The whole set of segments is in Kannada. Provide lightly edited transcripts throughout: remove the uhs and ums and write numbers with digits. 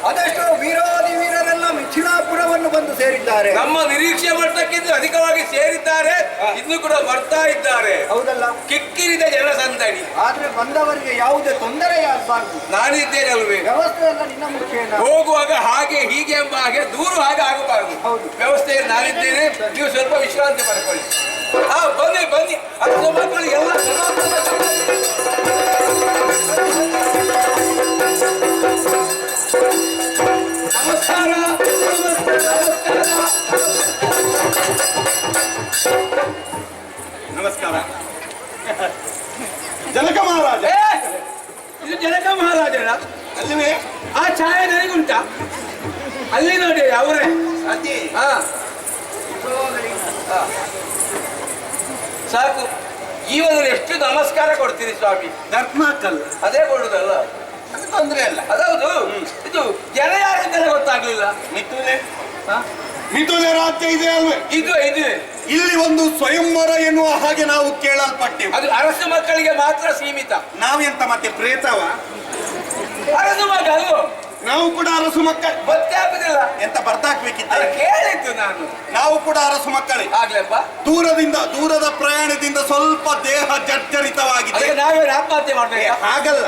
ಅದೆಷ್ಟೋ ವೀರಾದಿ ವೀರರೆಲ್ಲ ಮಿಥಿಲಾಪುರವನ್ನು ಬಂದು ಸೇರಿದ್ದಾರೆ. ನಮ್ಮ ನಿರೀಕ್ಷೆ ಮಟ್ಟಕ್ಕಿಂತ ಅಧಿಕವಾಗಿ ಸೇರಿದ್ದಾರೆ. ಇನ್ನು ಕೂಡ ಬರ್ತಾ ಇದ್ದಾರೆ. ಹೌದಲ್ಲ, ಕಿಕ್ಕಿರಿದ ಜನಸಂದಣಿ. ಆದ್ರೆ ಬಂದವರಿಗೆ ಯಾವುದೇ ತೊಂದರೆಯಾಗಬಾರ್ದು. ನಾನಿದ್ದೇನೆ ಅಲ್ವೇ? ವ್ಯವಸ್ಥೆ ಎಲ್ಲ ನಿನ್ನ ಮುಖ್ಯ. ಹೋಗುವಾಗ ಹಾಗೆ ಹೀಗೆ ಎಂಬ ಹಾಗೆ ದೂರ ಹಾಗೆ ಆಗಬಾರದು. ಹೌದು, ವ್ಯವಸ್ಥೆಯಲ್ಲಿ ನಾನಿದ್ದೇನೆ. ನೀವು ಸ್ವಲ್ಪ ವಿಶ್ರಾಂತಿ ಮಾಡಿಕೊಳ್ಳಿ. ಬನ್ನಿ ಬನ್ನಿ. ಹತ್ತು ಮಕ್ಕಳಿಗೆಲ್ಲ ನಮಸ್ಕಾರ. ನಮಸ್ಕಾರ. ಜನಕ ಮಹಾರಾಜ. ಇದು ಜನಕ ಮಹಾರಾಜನ ಅಲ್ಲಿವೇ? ಆ ಛಾಯೆ ನನಗುಂಟ. ಅಲ್ಲಿ ನೋಡಿ ಅವರೇ. ಸಾಕು. ಈವನು ಎಷ್ಟು ನಮಸ್ಕಾರ ಕೊಡ್ತೀರಿ ಸ್ವಾಮಿ? ಧರ್ಮಕ್ಕಲ್ಲ, ಅದೇ ಕೊಡುದಲ್ಲ, ಅದು ತೊಂದ್ರೆ ಅಲ್ಲ. ಅದೌದು. ಇದು ಜನ ಯಾರಂತೆಲ್ಲ ಗೊತ್ತಾಗ್ಲಿಲ್ಲ. ಮಿಥುನೆ ಮಿಥುನೆ ರಾಜ್ಯ ಇದೆ ಅಲ್ವೇ? ಇದು ಇದು ಇಲ್ಲಿ ಒಂದು ಸ್ವಯಂವರ ಎನ್ನುವ ಹಾಗೆ ನಾವು ಕೇಳಲ್ಪಟ್ಟೆವು. ಅದು ಅರಸು ಮಕ್ಕಳಿಗೆ ಮಾತ್ರ ಸೀಮಿತ. ನಾವೆಂತ ಮತ್ತೆ ಪ್ರೇತವ? ಅರಸು ಮಗ ಅಲ್ವೋ? ನಾವು ಕೂಡ ಅರಸು ಮಕ್ಕಳು. ಗೊತ್ತೇ ಆಗುದಿಲ್ಲ. ಎಂತ ಬರ್ದಾಕ್ಬೇಕಿತ್ತು? ಕೇಳಿತ್ತು ನಾನು. ನಾವು ಕೂಡ ಅರಸು ಮಕ್ಕಳೇ. ಆಗ್ಲಪ್ಪ. ದೂರದ ಪ್ರಯಾಣದಿಂದ ಸ್ವಲ್ಪ ದೇಹ ಜರ್ಜರಿತವಾಗಿದೆ. ನಾವೇ ಆತ್ಮಹತ್ಯೆ ಮಾಡ್ಬೇಕು? ಹಾಗಲ್ಲ,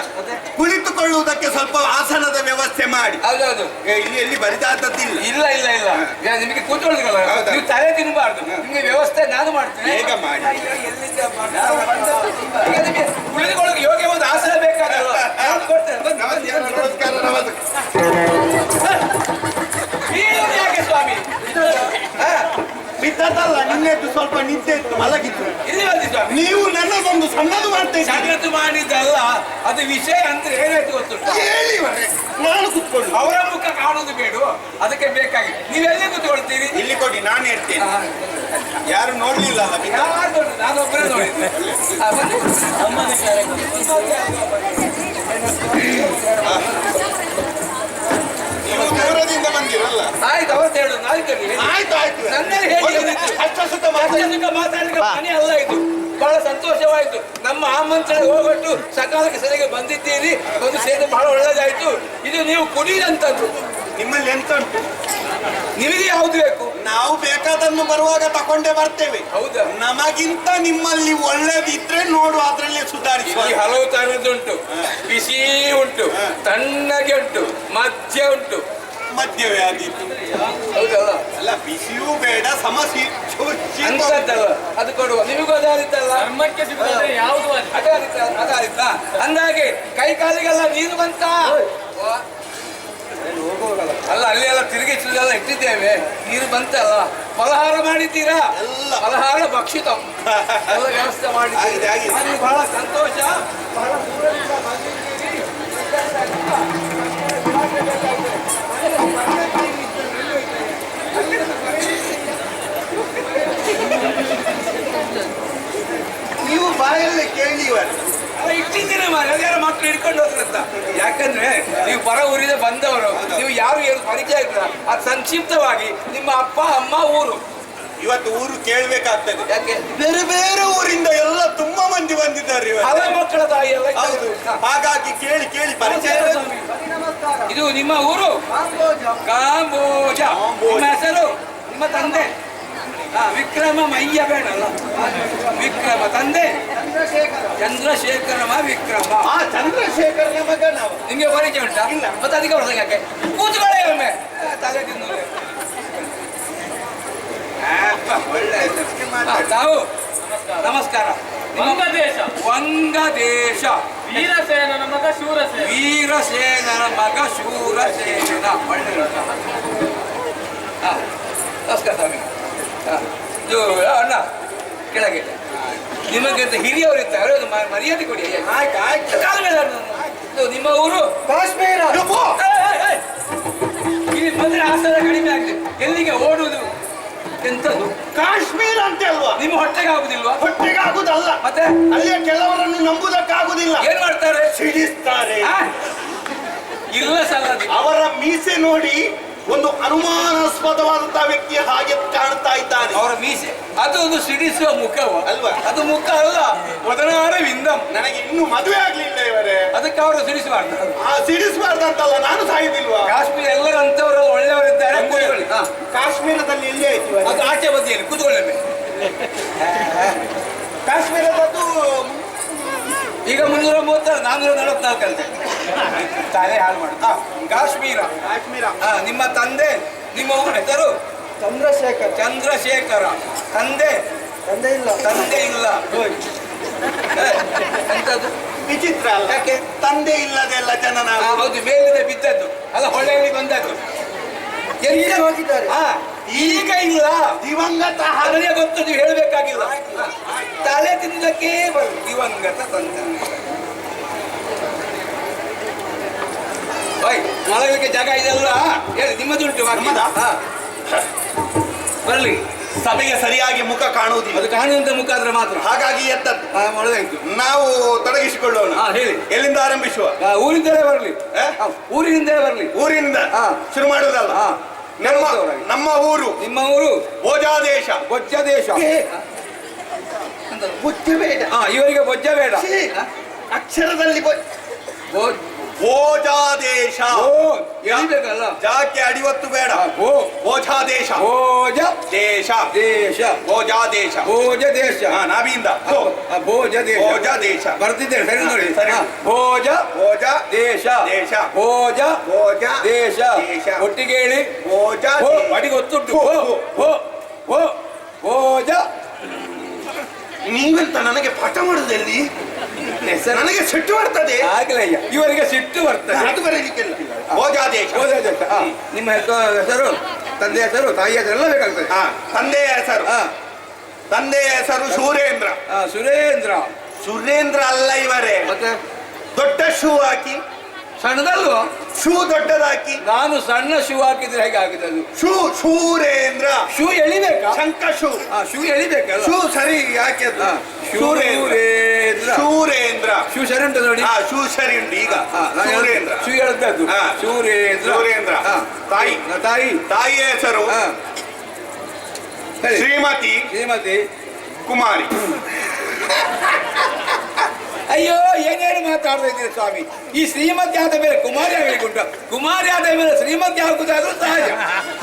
ಕುಳಿತುಕೊಳ್ಳುವುದಕ್ಕೆ ಸ್ವಲ್ಪ ಆಸನದ ವ್ಯವಸ್ಥೆ ಮಾಡಿ. ಹೌದೌದು. ಇಲ್ಲಿ ಎಲ್ಲಿ ಬರಿದಾದದ್ದಿಲ್ಲ. ಇಲ್ಲ ಇಲ್ಲ ಇಲ್ಲ, ನಿಮಗೆ ಕೂತ್ಕೊಳ್ಳೋದಿಲ್ಲ. ನೀವು ತಲೆ ತಿನ್ನಬಾರ್ದು. ನಿಮ್ಗೆ ವ್ಯವಸ್ಥೆ ನಾನು ಮಾಡ್ತೇನೆ. ಬೇಗ ಮಾಡಿ. ನಿಮಗೆ ಕುಳಿತುಕೊಳ್ಳೋಕೆ ಯೋಗ್ಯ ಒಂದು ಆಸನ ಬೇಕಾದಲ್ಲ. ನಮಸ್ಕಾರ. ನಮಸ್ಕಾರ. ಯಾಕೆ ಸ್ವಾಮಿ? ಬಿದ್ದದಲ್ಲ, ನಿನ್ನೆದ್ದು ಸ್ವಲ್ಪ ನಿದ್ದೆ ಇತ್ತು, ಮಲಗಿತ್ತು. ಇಲ್ಲಿ ಬಂದಿ ಸ್ವಾಮಿ. ನೀವು ನನ್ನದೊಂದು ಸಣ್ಣದು ಮಾಡ್ತೇನೆ. ಜಾಗ್ರತೆ ಮಾಡಿದ್ದಲ್ಲ, ಅದು ವಿಷಯ ಅಂತ ಏನಾಯ್ತು ಗೊತ್ತುಂಟ? ಹೇಳಿ ನಾನು ಕುತ್ಕೊಂಡು. ಅವರ ಮುಖ ಕಾಣುವುದು ಬೇಡ, ಅದಕ್ಕೆ ಬೇಕಾಗಿ ನೀವೆಲ್ಲೇ ಕೂತ್ಕೊಳ್ತೀರಿ? ಇಲ್ಲಿ ಕೊಡಿ, ನಾನು ಇರ್ತೇನೆ. ಯಾರು ನೋಡ್ಲಿಲ್ಲ ಅಲ್ಲ? ಯಾರು? ನಾನೊಬ್ಬರೇ ನೋಡಿದ್ದೆ. ದೂರದಿಂದ ಬಂದಿರಲ್ಲ? ಆಯ್ತು, ಅವತ್ತು ಹೇಳು. ಆಯ್ತು ಆಯ್ತು. ನನ್ನಲ್ಲಿ ಹೇಗೆ ಮಾತಾಡಲಿಕ್ಕೆ ಮನೆ ಅಲ್ಲ ಇದು. ಬಹಳ ಸಂತೋಷವಾಯಿತು. ನಮ್ಮ ಆಮಂತ್ರಣ ಹೋಗ್ಬಿಟ್ಟು ಸಕಾಲಕ್ಕೆ ಸರಿಯಾಗಿ ಬಂದಿದ್ದೀರಿ. ಒಂದು ಸೇರಿ ಬಹಳ ಒಳ್ಳೆದಾಯ್ತು. ಇದು ನೀವು ಕುಡಿದಂತದ್ದು. ನಿಮ್ಮಲ್ಲಿ ಎಂತ ಉಂಟು? ನಿಮಗೆ ಯಾವ್ದು ಬೇಕು? ನಾವು ಬೇಕಾದನ್ನು ಬರುವಾಗ ತಕೊಂಡೇ ಬರ್ತೇವೆ. ಹೌದಾ? ನಮಗಿಂತ ನಿಮ್ಮಲ್ಲಿ ಒಳ್ಳೇದಿದ್ರೆ ನೋಡು, ಅದ್ರಲ್ಲೇ ಸುಧಾರಿಸಿ. ಹಲವು ತರದುಂಟು. ಬಿಸಿ ಉಂಟು, ತಣ್ಣಗೆ ಉಂಟು, ಮಧ್ಯ ಉಂಟು. ಮಧ್ಯವೇ ಆದೀತು. ಹೌದಲ್ಲ? ಅಲ್ಲ, ಬಿಸಿಯೂ ಬೇಡ, ಸಮಸ್ಯೆ ಅಂತದ್ದಲ್ಲ, ಅದು ಕೊಡುವ. ನಿಮಗೂ ಅದಾರಿತ್ತಲ್ಲ, ಧರ್ಮಕ್ಕೆ ಯಾವುದು ಅದಾರಿತ್ತ. ಅಂದಾಗೆ ಕೈ ಕಾಲಿಗೆಲ್ಲ ನೀರು ಬಂತ ಅಲ್ಲ? ಅಲ್ಲಿ ಎಲ್ಲ ತಿರುಗಿಸುವುದೆಲ್ಲ ಇಟ್ಟಿದ್ದೇವೆ, ನೀರು ಬಂತಲ್ಲ. ಫಲಹಾರ ಮಾಡಿದ್ದೀರಾ? ಫಲಹಾರ ಭಕ್ಷಿತ ಎಲ್ಲ ವ್ಯವಸ್ಥೆ ಮಾಡಿದ್ದೀರಿ. ಬಹಳ ಸಂತೋಷ. ಬಹಳ ದೂರದಿಂದ ಬಂದಿದ್ದೀರಿ. ನೀವು ಬಾಯಲ್ಲಿ ಕೇಳಿವರ ಇಟ್ಟಿದ್ದೀರಿ ಯಾರ ಮಕ್ಕಳು ಹಿಡ್ಕೊಂಡು ಹೋದ್ರಂತ. ಯಾಕಂದ್ರೆ ನೀವು ಪರ ಊರಿದ ಬಂದವರು, ನೀವು ಯಾರು ಏನು ಪರಿಚಯ ಇಲ್ಲ. ಅದು ಸಂಕ್ಷಿಪ್ತವಾಗಿ ನಿಮ್ಮ ಅಪ್ಪ ಅಮ್ಮ ಊರು. ಇವತ್ತು ಊರು ಕೇಳ್ಬೇಕಾಗ್ತದೆ. ಯಾಕೆ? ಬೇರೆ ಬೇರೆ ಊರಿಂದ ಎಲ್ಲ ತುಂಬಾ ಮಂದಿ ಬಂದಿದ್ದಾರೆ. ಹಲ ಮಕ್ಕಳ ತಾಯಿ ಎಲ್ಲ. ಹಾಗಾಗಿ ಕೇಳಿ ಕೇಳಿ ಪರಿಚಯ. ಇದು ನಿಮ್ಮ ಊರು? ಕಾಂಬೋಜ. ನಿಮ್ಮ ಹೆಸರು? ನಿಮ್ಮ ತಂದೆ? ವಿಕ್ರಮ ಮಯ್ಯ ಬೇಡಲ್ಲ, ವಿಕ್ರಮ. ತಂದೆ ಚಂದ್ರಶೇಖರಮ ವಿಕ್ರಮ. ಚಂದ್ರಶೇಖರನ ಮಗ ನಾವು. ನಿಮ್ಗೆ ಪರಿಚಯ ಉಂಟಾ? ಇಲ್ಲ. ಮತ್ತೆ ಅದಕ್ಕೆ ಹೊರಗೆ ಯಾಕೆ ಕೂತ್ಕೊಳ್ಳೆ ಒಮ್ಮೆ ತಲೆ ತಿನ್ನು. ತಾವು ನಮಸ್ಕಾರ. ವಂಗದೇಶ. ವಂಗದೇಶ. ವೀರಸೇನನ ಮಗ ಶೂರಸೇನ. ವೀರಸೇನನ ಮಗ ಶೂರಸೇನ. ಒಳ್ಳೆ ನಮಸ್ಕಾರ ಸ್ವಾಮಿ. ಇದು ಅಣ್ಣ ಕೆಳಗೆ ನಿಮಗಿಂತ ಹಿರಿಯವರಿದ್ದಾರೆ, ಅದು ಮರ್ಯಾದೆ ಕೊಡಿ. ಆಯ್ತು ಆಯ್ತು. ನಿಮ್ಮ ಊರು? ಕಾಶ್ಮೀರ. ಇಲ್ಲಿ ಬಂದ್ರೆ ಆಸನ ಕಡಿಮೆ ಆಗ್ತದೆ. ಎಲ್ಲಿಗೆ ಓಡುವುದು? ಎಂತದ್ದು? ಕಾಶ್ಮೀರ ಅಂತ ಅಲ್ವಾ? ನಿಮ್ಮ ಹೊಟ್ಟೆಗೆ ಆಗುದಿಲ್ವಾ? ಹೊಟ್ಟೆಗೆ ಆಗುದಲ್ಲ, ಮತ್ತೆ ಅಲ್ಲಿಯ ಕೆಲವರನ್ನು ನಂಬುದಕ್ಕಾಗುದಿಲ್ಲ. ಏನ್ ಮಾಡ್ತಾರೆ? ಸಿಡಿಸ್ತಾರೆ. ಆ? ಇಲ್ಲ ಸಲ್ಲದಿ. ಅವರ ಮೀಸೆ ನೋಡಿ ಒಂದು ಅನುಮಾನಾಸ್ಪದವಾದಂತಹ ವ್ಯಕ್ತಿ ಹಾಗೆ ಕಾಣ್ತಾ ಇದ್ದಾನೆ. ಅವರ ಮೀಸೆ ಅದು ಒಂದು ಸಿಡಿಸುವ ಮುಖವ ಅಲ್ವಾ? ಅದು ಮುಖ ಅಲ್ಲ, ವದನಾರ ವಿಂದಂ. ನನಗೆ ಇನ್ನೂ ಮದುವೆ ಆಗ್ಲಿಲ್ಲ ಇವರೇ. ಅದಕ್ಕೆ ಅವರು ಸಿಡಿಸಬಾರ್ದು. ಸಿಡಿಸಬಾರ್ದಂತಲ್ಲ, ನಾನು ಸಾಯುದಿಲ್ವಾ? ಕಾಶ್ಮೀರ ಎಲ್ಲರಂತವರು ಒಳ್ಳೆಯವರಿದ್ದಾರೆ. ಕೂತ್ಕೊಳ್ಳಿ. ಹಾ. ಕಾಶ್ಮೀರದಲ್ಲಿ ಎಲ್ಲಿ ಆಯ್ತು ಇವರೇ? ಅದು ಆಚೆ ಬದಿಯಲ್ಲಿ ಕೂತ್ಕೊಳ್ಳಿ. ಕಾಶ್ಮೀರದದ್ದು ಈಗ 336 444 ಅಂತೆ. ತಲೆ ಹಾಳು ಮಾಡು. ಕಾಶ್ಮೀರ. ಕಾಶ್ಮೀರ. ನಿಮ್ಮ ತಂದೆ, ನಿಮ್ಮ ಊರ ಹೆಸರು? ಚಂದ್ರಶೇಖರ್. ಚಂದ್ರಶೇಖರ. ತಂದೆ? ತಂದೆ ಇಲ್ಲ. ತಂದೆ ಇಲ್ಲ. ಎಂತದ್ದು ವಿಚಿತ್ರ ಅಲ್ಲ? ಯಾಕೆ? ತಂದೆ ಇಲ್ಲದೆಲ್ಲ ಜನನ. ಹೌದು, ಮೇಲಿಂದ ಬಿದ್ದದ್ದು ಅಲ್ಲ, ಹೊಳೆಯಲ್ಲಿ ಬಂದದ್ದು. ಎಲ್ಲಿ ಹೋಗಿದ್ದಾರೆ? ಈಗ ಇಲ್ಲ, ದಿವಂಗತ. ನನಗೆ ಗೊತ್ತು, ನೀವು ಹೇಳಬೇಕಾಗಿಲ್ಲ. ತಲೆ ತಿನ್ನಕ್ಕೆ ಬರು ದಿವಂಗತ ತಂದೆ. ಮಲಗಲಿಕ್ಕೆ ಜಾಗ ಇದೆಲ್ಲ ಹೇಳಿ, ನಿಮ್ಮದುಂಟು. ಬರ್ಲಿ. ಸಭೆಗೆ ಸರಿಯಾಗಿ ಮುಖ ಕಾಣುವುದಿಲ್ಲ. ಅದು ಕಾಣುವಂತ ಮುಖ ಆದ್ರೆ ಮಾತ್ರ. ಹಾಗಾಗಿ ಎತ್ತದ್ದು ಒಳ್ಳೆದಾಯ್ತು. ನಾವು ತೊಡಗಿಸಿಕೊಳ್ಳೋಣ. ಹೇಳಿ. ಎಲ್ಲಿಂದ ಆರಂಭಿಸುವ? ಊರಿಂದಲೇ ಬರ್ಲಿ. ಊರಿನಿಂದಲೇ ಬರ್ಲಿ. ಊರಿನಿಂದ ಶುರು ಮಾಡುವುದಲ್ಲ. ನಮ್ಮ ಊರು. ನಿಮ್ಮ ಊರು? ಭೋಜಾ ದೇಶ. ಬೊಜ್ಜ ದೇಶ. ಬುದ್ಧ ಬೇಡ. ಇವರಿಗೆ ಬೊಜ್ಜ ಬೇಡ. ಅಕ್ಷರದಲ್ಲಿ ಭೋಜ ಭೋಜಾ ದೇಶ. ಎಳಿಬೇಕಲ್ಲ, ಜಾಕೆ ಅಡಿವತ್ತು ಬೇಡ. ಭೋಜಾ ದೇಶ. ಭೋಜ ದೇಶ. ದೇಶ. ಭೋಜಾ ದೇಶ. ಭೋಜ ದೇಶ. ನಾಭಿಯಿಂದ ಭೋಜ ದೇಶ. ಭೋಜ ದೇಶ. ಬರ್ತಿದ್ದೇನೆ, ಸರಿ ನೋಡಿ. ಸರಿ. ಭೋಜ ಭೋಜ ದೇಶ. ದೇಶ. ಭೋಜ ಭೋಜ ದೇಶ. ದೇಶ. ಒಟ್ಟಿಗೆ ಹೇಳಿ. ಭೋಜ. ಅಡಿಗೆ ಒತ್ತುಂಟು. ಭೋಜ. ನೀವೆಂತ ನನಗೆ ಪಾಠ ಮಾಡುದಲ್ಲಿ? ನನಗೆ ಸಿಟ್ಟು ಬರ್ತದೆ. ಆಗ್ಲಯ್ಯ, ಇವರಿಗೆ ಸಿಟ್ಟು ಬರ್ತದೆ. ಅದು ಬರೀಲಿಕ್ಕಿಲ್ಲ. ಭೋಜಾ ದೇಶ. ಭೋಜ ದೇಶ. ನಿಮ್ಮ ಹೆಸರು, ತಂದೆ ಹೆಸರು, ತಾಯಿ ಹೆಸರು ಎಲ್ಲ ಬೇಕಾಗ್ತದೆ. ತಂದೆಯ ಹೆಸರು? ತಂದೆಯ ಹೆಸರು ಸುರೇಂದ್ರ. ಸುರೇಂದ್ರ. ಸುರೇಂದ್ರ ಅಲ್ಲ ಇವರೇ. ಮತ್ತೆ ದೊಡ್ಡ ಶೂ ಹಾಕಿ. ಸಣ್ಣದಲ್ವ? ಶೂ ದೊಡ್ಡದಾಕಿ. ನಾನು ಸಣ್ಣ ಶೂ ಹಾಕಿದ್ರೆ ಹೇಗೆ ಆಗಿದೆ ಅದು? ಶೂರೇಂದ್ರ. ಶೂ ಎಳಿಬೇಕಾ? ಶಂಕ ಶೂ. ಶೂ ಎಳಿಬೇಕಲ್ಲ. ಶೂ ಸರಿ ಯಾಕೆ? ಶೂರೇಂದ್ರ. ಶೂರೇಂದ್ರ. ಶೂ ಸರಿ ಉಂಟು ನೋಡಿ. ಶೂ ಸರಿ ಉಂಟು. ಈಗ ಶೂರೇಂದ್ರ. ಶೂ ಎಳ್ದದ್ದು. ಶೂರೇಂದ್ರ. ಶೂರೇಂದ್ರ. ತಾಯಿ. ತಾಯಿಯ ಹೆಸರು ಶ್ರೀಮತಿ. ಶ್ರೀಮತಿ ಕುಮಾರಿ. ಅಯ್ಯೋ, ಏನೇನು ಮಾತಾಡ್ತಾ ಇದ್ದೀರಿ ಸ್ವಾಮಿ? ಈ ಶ್ರೀಮತಿ ಆದ ಮೇಲೆ ಕುಮಾರಿ ಆಗಲಿಕ್ಕುಂಟ, ಕುಮಾರಿ ಆದ ಮೇಲೆ ಶ್ರೀಮತಿ ಆಗುವುದಾದ್ರೂ ಸಹಜ.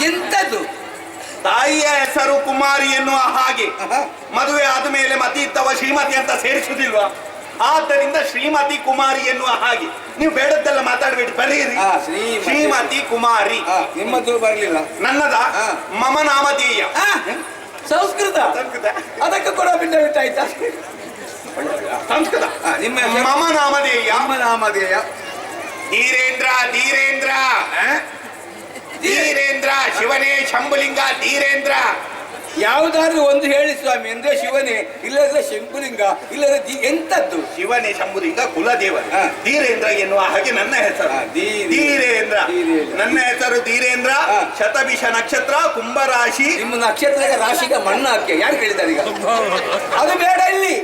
ಎಂತದ್ದು? ತಾಯಿಯ ಹೆಸರು ಕುಮಾರಿ ಎನ್ನುವ ಹಾಗೆ ಮದುವೆ ಆದ ಮೇಲೆ ಮತಿ ಇದ್ದವ ಶ್ರೀಮತಿ ಅಂತ ಸೇರಿಸುವುದಿಲ್ವಾ? ಆದ್ದರಿಂದ ಶ್ರೀಮತಿ ಕುಮಾರಿ ಎನ್ನುವ ಹಾಗೆ ನೀವು ಬೇಡದ್ದೆಲ್ಲ ಮಾತಾಡಬೇಡಿ, ಬರೀರಿ. ಶ್ರೀಮತಿ ಕುಮಾರಿ. ನಿಮ್ಮದು ಬರಲಿಲ್ಲ. ನನ್ನದ ಮಮ ನಾಮಧೇಯ. ಸಂಸ್ಕೃತ. ಅದಕ್ಕೆ ಕೂಡ ಬಿಟ್ಟ ಬಿಟ್ಟಾಯ್ತಾ? ಸಂಸ್ಕೃತ. ನಿಮ್ಮ ಮಮ ನಾಮಧೇಯ. ನಮ್ಮ ನಾಮಧೇಯ ಧೀರೇಂದ್ರ. ಧೀರೇಂದ್ರ. ಧೀರೇಂದ್ರ. ಶಿವನೇ ಶಂಭುಲಿಂಗ ಧೀರೇಂದ್ರ. ಯಾವುದಾದ್ರೂ ಒಂದು ಹೇಳಿ ಸ್ವಾಮಿ. ಅಂದ್ರೆ ಶಿವನೇ, ಇಲ್ಲದ್ರೆ ಶಂಭುಲಿಂಗ, ಇಲ್ಲದ್ರೆ ಎಂತದ್ದು? ಶಿವನೇ ಶಂಭುಲಿಂಗ ಕುಲದೇವ. ಧೀರೇಂದ್ರ ಎನ್ನುವ ಹಾಗೆ ನನ್ನ ಹೆಸರು ಧೀರೇಂದ್ರ. ನನ್ನ ಹೆಸರು ಧೀರೇಂದ್ರ. ಶತಭಿಷ ನಕ್ಷತ್ರ, ಕುಂಭರಾಶಿ. ನಿಮ್ಮ ನಕ್ಷತ್ರದ ರಾಶಿಗೆ ಮಣ್ಣು ಹಾಕಿ ಯಾರು ಹೇಳಿದ್ದಾರೆ ಈಗ? ಅದು ಬೇಡ ಇಲ್ಲಿ.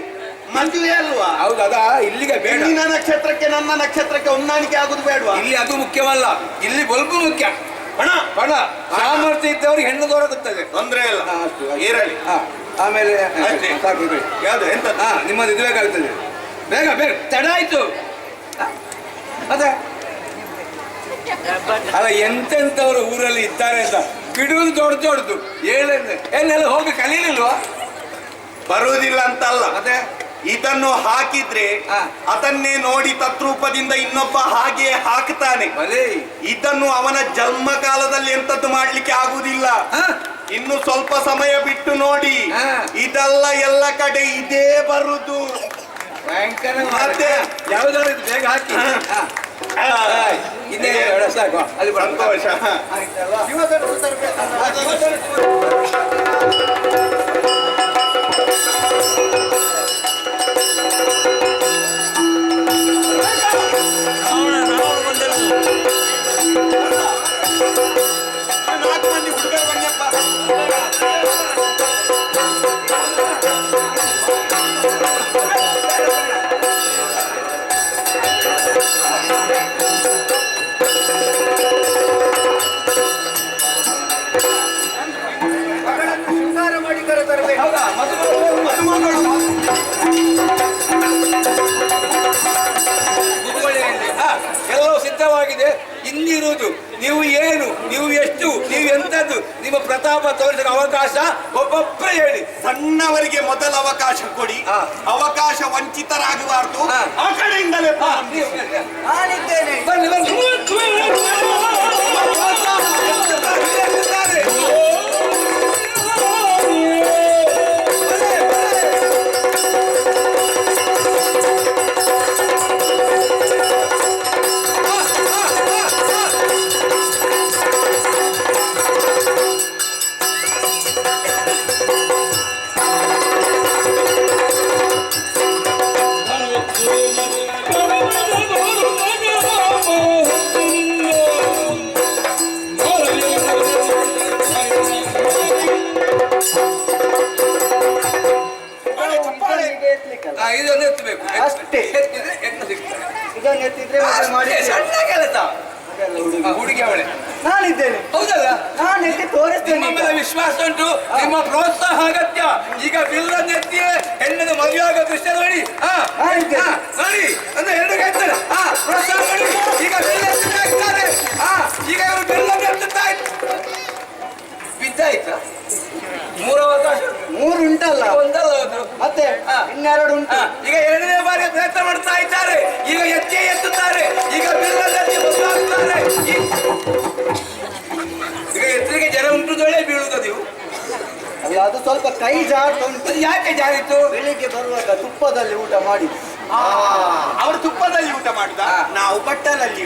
ಮದುವೆ ಅಲ್ವಾ? ಹೌದು, ಅದ ಇಲ್ಲಿಗೆ ಬೇಡ. ನಿನ್ನ ನಕ್ಷತ್ರಕ್ಕೆ ನನ್ನ ನಕ್ಷತ್ರಕ್ಕೆ ಹೊಂದಾಣಿಕೆ ಆಗುದು ಬೇಡವಾ? ಇಲ್ಲಿ ಅದು ಮುಖ್ಯವಲ್ಲ, ಇಲ್ಲಿ ಬಲ್ಬು ಮುಖ್ಯ. ಬಣ ಬಣ ಸಾಮರ್ಥ್ಯ ಇದ್ದವ್ರಿಗೆ ಹೆಣ್ಣು ದೊರಕುತ್ತದೆ, ತೊಂದರೆ ಇಲ್ಲ. ಏರಲಿ. ಆಮೇಲೆ ಯಾವ್ದು ಎಂತ? ನಿಮ್ಮದು ಇದು ಬೇಕಾಗ್ತದೆ. ಬೇಗ ಬೇಗ, ತಡ ಆಯ್ತು. ಅದೇ ಅಲ್ಲ, ಎಂತೆಂಥವ್ರು ಊರಲ್ಲಿ ಇದ್ದಾರೆ ಅಂತ ಬಿಡುವುದು ದೊಡ್ಡದು. ಏನೆಲ್ಲ ಹೋಗಿ ಕಲೀಲಿಲ್ವಾ? ಬರುವುದಿಲ್ಲ ಅಂತಲ್ಲ, ಮತ್ತೆ ಇದನ್ನು ಹಾಕಿದ್ರೆ ಅದನ್ನೇ ನೋಡಿ ತದ್ರೂಪದಿಂದ ಇನ್ನೊಬ್ಬ ಹಾಗೆ ಹಾಕ್ತಾನೆ. ಇದನ್ನು ಅವನ ಜನ್ಮ ಕಾಲದಲ್ಲಿ ಎಂತದ್ದು ಮಾಡ್ಲಿಕ್ಕೆ ಆಗುವುದಿಲ್ಲ. ಇನ್ನು ಸ್ವಲ್ಪ ಸಮಯ ಬಿಟ್ಟು ನೋಡಿ, ಇದೆಲ್ಲ ಎಲ್ಲ ಕಡೆ ಇದೇ ಬರುದು. ಭಯಂಕರ. ಮತ್ತೆ ಯಾವ್ದಾದ್ರು ಬೇಗ ಹಾಕಿ. ಇನ್ನೇ ಸಾಕು, ಅಲ್ಲಿ ಸಂತೋಷ. ಹೌದಾ ಮದುಮಗಳು ಕುದುರೆಯಲ್ಲಿ ಎಲ್ಲವೂ ಸಿದ್ಧವಾಗಿದೆ. ಇನ್ನಿರುವುದು ನೀವು ಏನು, ನೀವು ಎಷ್ಟು, ನೀವು ಎಂತದ್ದು, ನಿಮ್ಮ ಪ್ರತಾಪ ತೋರಿಸಿದ ಅವಕಾಶ ಒಬ್ಬೊಬ್ಬರೇ ಹೇಳಿ. ಸಣ್ಣವರಿಗೆ ಮೊದಲ ಅವಕಾಶ ಕೊಡಿ, ಅವಕಾಶ ವಂಚಿತರಾಗಬಾರ್ದು. ಆ ಕಡೆಯಿಂದಲೇ ನಾನಿದ್ದೇನೆ. ಬನ್ನಿ ಬನ್ನಿ. ಇದನ್ನು ಎತ್ತಬೇಕು. ಅಷ್ಟೇ. ಎತ್ತಿದ್ರೆ ಎತ್ತ ಸಿಗ್ತದೆ. ಇದನ್ನು ಎತ್ತಿದ್ರೆ ಮತ್ತೆ ಮಾಡಿ ಅಷ್ಟೇ, ಸಣ್ಣ ಕೆಲಸ. ಹುಡುಗಿ ಅವಳೆ ನಾನಿದ್ದೇನೆ. ಹೌದಲ್ಲ? ನಾನು ಎತ್ತಿ ತೋರಿಸ್ತೇನೆ. ನಿಮ್ಮ ಮೇಲೆ ವಿಶ್ವಾಸ ಉಂಟು, ನಿಮ್ಮ ಪ್ರೋತ್ಸಾಹ ಅಗತ್ಯ. ಈಗ ಬಿಲ್ಲನ್ನು ಎತ್ತಿ ಹೆಣ್ಣಿನ ಮದುವೆ ಆಗೋ ದೃಶ್ಯ ನೋಡಿ. ನೋಡಿ ಅಂದ್ರೆ ಎರಡು ಗಂಟೆ ಪ್ರೋತ್ಸಾಹ ಮಾಡಿ. ಈಗ ಬಿಲ್ ಎತ್ತುತ್ತಾ ಇದ್ದಾರೆ. ಈಗ ಇವರು ಬಿಲ್ಲನ್ನು ಎತ್ತುತ್ತಾ ಬಿದ್ದಾಯ್ತಾ? ಮೂರು ಅವಕಾಶ ಮೂರು ಉಂಟಲ್ಲ, ಒಂದಲ್ಲ ಒಂದು. ಮತ್ತೆ ಇನ್ನೆರಡು ಉಂಟು. ಈಗ ಎರಡನೇ ಬಾರಿ ಪ್ರಯತ್ನ ಮಾಡ್ತಾ ಇದ್ದಾರೆ. ಈಗ ಎತ್ತಿ ಎತ್ತುತ್ತಾರೆ. ಈಗ ಬಿಲ್ಲಲ್ಲಿ ಬದಲಾಗ್ತಾರೆ. ಈಗ ಎತ್ತರಿಗೆ ಜನ ಉಂಟು ದೊಳೆ ಬೀಳುವುದು ನೀವು. ಅಲ್ಲ, ಅದು ಸ್ವಲ್ಪ ಕೈ ಜಾಡ್ತಾ ಉಂಟು. ಅದು ಯಾಕೆ ಜಾರಿತು? ಬೆಳಿಗ್ಗೆ ಬರುವಾಗ ತುಪ್ಪದಲ್ಲಿ ಊಟ ಮಾಡಿ. ಅವರು ತುಪ್ಪದಲ್ಲಿ ಊಟ ಮಾಡುದ, ನಾವು ಬಟ್ಟಲಲ್ಲಿ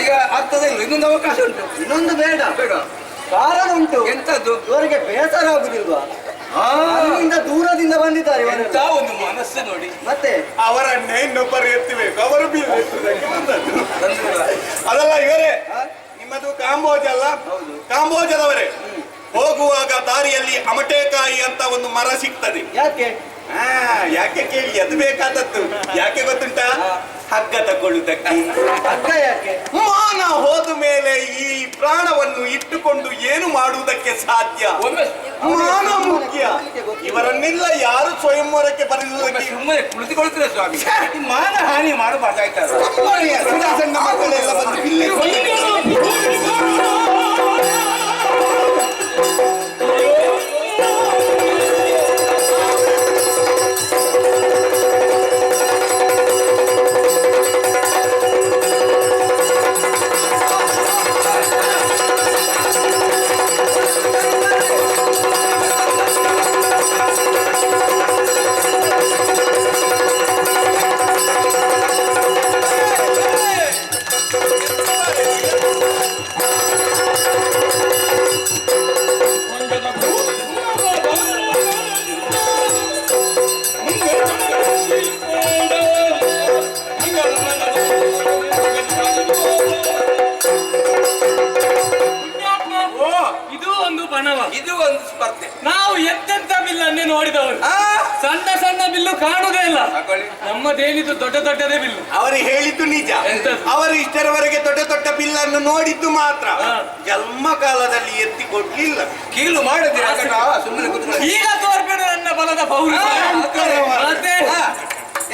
ಈಗ ಆಗ್ತದಿಲ್ಲ. ಇನ್ನೊಂದು ಅವಕಾಶ ಉಂಟು. ಇನ್ನೊಂದು ಬೇಡ. ಬೇಡ. ಕಾರಣ ಉಂಟು. ಎಂತದ್ದು? ಇವರಿಗೆ ಬೇಸರ ಆಗುದಿಲ್ವಾ? ಅಲ್ಲಿಂದ ದೂರದಿಂದ ಬಂದಿದ್ದಾರೆ ಎಂತ ಇವರೆಲ್ಲ. ಒಂದು ಮನಸ್ಸು ನೋಡಿ. ಮತ್ತೆ ಅವರನ್ನೇ ಇನ್ನೊಬ್ಬರು ಎತ್ತಬೇಕು, ಅವರು ಬೀಳು ಎತ್ತುವುದಕ್ಕೆ ಬಂದದ್ದು. ಅದಲ್ಲ ಇವರೇ, ನಿಮ್ಮದು ಕಾಂಬೋಜ ಅಲ್ಲ? ಕಾಂಬೋಜದವರೇ. ಹೋಗುವಾಗ ದಾರಿಯಲ್ಲಿ ಅಮಟೆಕಾಯಿ ಅಂತ ಒಂದು ಮರ ಸಿಗ್ತದೆ. ಯಾಕೆ? ಯಾಕೆ ಕೇಳಿ, ಅದು ಬೇಕಾದದ್ದು. ಯಾಕೆ ಗೊತ್ತುಂಟ? ಹಗ್ಗ ತಗೊಳ್ಳುವುದಕ್ಕೆ. ಹಗ್ಗ ಯಾಕೆ? ಮಾನ ಹೋದ ಮೇಲೆ ಈ ಪ್ರಾಣವನ್ನು ಇಟ್ಟುಕೊಂಡು ಏನು ಮಾಡುವುದಕ್ಕೆ ಸಾಧ್ಯ? ಒಮ್ಮೆ ಮಾನ ಮುಖ್ಯ. ಇವರನ್ನೆಲ್ಲ ಯಾರು ಸ್ವಯಂವರಕ್ಕೆ ಬರೆಯುವುದಕ್ಕೆ? ಸುಮ್ಮನೆ ಕುಳಿತುಕೊಳ್ತೀರ ಸ್ವಾಮಿ. ಈ ಮಾನ ಹಾನಿ ಮಾಡಬಾರ್ದಾಯ್ತಾರೆ. ಸಣ್ಣ ಸಣ್ಣ ಮಕ್ಕಳೆಲ್ಲ ಬಂದು ಬಿಲ್ಲೆ ಇದು ಒಂದು ಸ್ಪರ್ಧೆ. ನಾವು ಎಂತೆಂತ ಬಿಲ್ಲನ್ನೇ ನೋಡಿದವರು. ಸಣ್ಣ ಸಣ್ಣ ಬಿಲ್ಲು ಕಾಣುವುದೇ ಇಲ್ಲ. ನಮ್ಮದೇನಿದು ದೊಡ್ಡ ದೊಡ್ಡದೇ ಬಿಲ್ಲು. ಅವರು ಹೇಳಿದ್ದು ನಿಜ. ಅವರು ಇಷ್ಟರವರೆಗೆ ದೊಡ್ಡ ದೊಡ್ಡ ಬಿಲ್ಲನ್ನು ನೋಡಿದ್ದು ಮಾತ್ರ, ಜನ್ಮ ಕಾಲದಲ್ಲಿ ಎತ್ತಿ ಕೊಡ್ಲಿಲ್ಲ. ಕೀಲು ಮಾಡಿದ್ರೆ ಸುಮ್ಮನೆ ಕೂತ್ಕೊಳ್ಳಿ. ಈಗ ತೋರ್ಬೇಡ ನನ್ನ ಬಲದ ಪೌರುಷ. ಮತ್ತೆ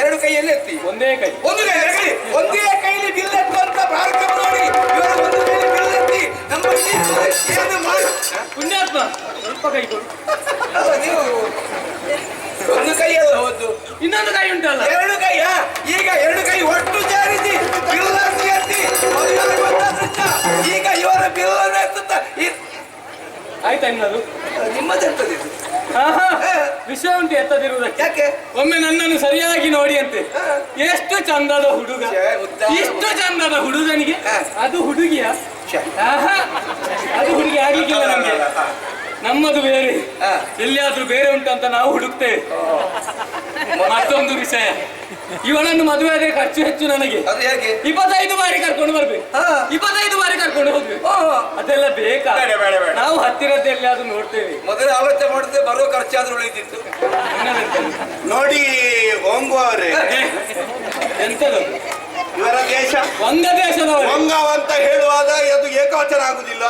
ಎರಡು ಕೈಯಲ್ಲಿ ಎತ್ತಿ. ಒಂದೇ ಕೈ. ಒಂದು ಕೈ ಒಂದೇ ಕೈಲಿ ಬಿಲ್ಲೆತ್ತುವಂತ ಪ್ರಾರಂಭ ನೋಡಿ. ಇವರ ಒಂದು ಕೈಲಿ ಬಿಲ್ಲೆತ್ತಿ ನಮ್ಮ ಏನು ಮಾಡಿ ಪುಣ್ಯಾತ್ಮ ಸ್ವಲ್ಪ ಕೈ ಕೊಡು. ನೀವು ಒಂದು ಕೈಯಲ್ಲಿ ಹೋದ್ದು, ಇನ್ನೊಂದು ಕೈ ಉಂಟಲ್ಲ. ಎರಡು ಕೈ. ಈಗ ಎರಡು ಕೈ ಒಟ್ಟು ಜಾರಿಸಿ ಬಿಲ್ಲನ್ನು ಎತ್ತಿ ಈಗ ಇವರ ಬಿಲ್ಲನ್ನು ಎತ್ತುತ್ತಾ ಆಯ್ತಾ ಇನ್ನದು ನಿಮ್ಮದೆಂತದ್ದು? ವಿಷಯ ಉಂಟು ಎತ್ತದಿರುವುದಕ್ಕೆ. ಯಾಕೆ? ಒಮ್ಮೆ ನನ್ನನ್ನು ಸರಿಯಾಗಿ ನೋಡಿ ಅಂತೆ. ಎಷ್ಟು ಚಂದದ ಹುಡುಗ, ಇಷ್ಟು ಚಂದದ ಹುಡುಗನಿಗೆ ಅದು ಹುಡುಗಿಯ? ಅದು ಹುಡುಗಿ ಆಗ್ಲಿಕ್ಕಿಲ್ಲ ನಮ್ಗೆ. ನಮ್ಮದು ಬೇರೆ, ಎಲ್ಲಿಯಾದ್ರೂ ಬೇರೆ ಉಂಟಂತ ನಾವು ಹುಡುಕ್ತೇವೆ. ಮತ್ತೊಂದು ವಿಷಯ, ಇವಳನ್ನು ಮದುವೆ ಆದ್ರೆ ಖರ್ಚು ಹೆಚ್ಚು ನನಗೆ. ಅದು ಹೇಗೆ? 25 ಬಾರಿ ಕರ್ಕೊಂಡು ಬರ್ಬೇಕು. 25 ಬಾರಿ ಕರ್ಕೊಂಡು ಹೋಗ್ಬೇಕು. ಅದೆಲ್ಲ ಬೇಕಾ? ನಾವು ಹತ್ತಿರದ್ದು ಎಲ್ಲಿಯಾದ್ರೂ ನೋಡ್ತೇವೆ. ಮೊದಲೇ ಆಲೋಚನೆ ಮಾಡಿದ್ರೆ ಬರುವ ಖರ್ಚಾದ್ರೂ ಉಳಿದಿತ್ತು. ನೋಡಿ ಹೋಂಗುವವರೇ, ಎಂತದು ಇವರ ದೇಶ ಒಂದ ದೇಶದವರು. ಓಂಗಾವ್ ಅಂತ ಹೇಳುವಾಗ ಅದು ಏಕವಚನ ಆಗುದಿಲ್ಲ,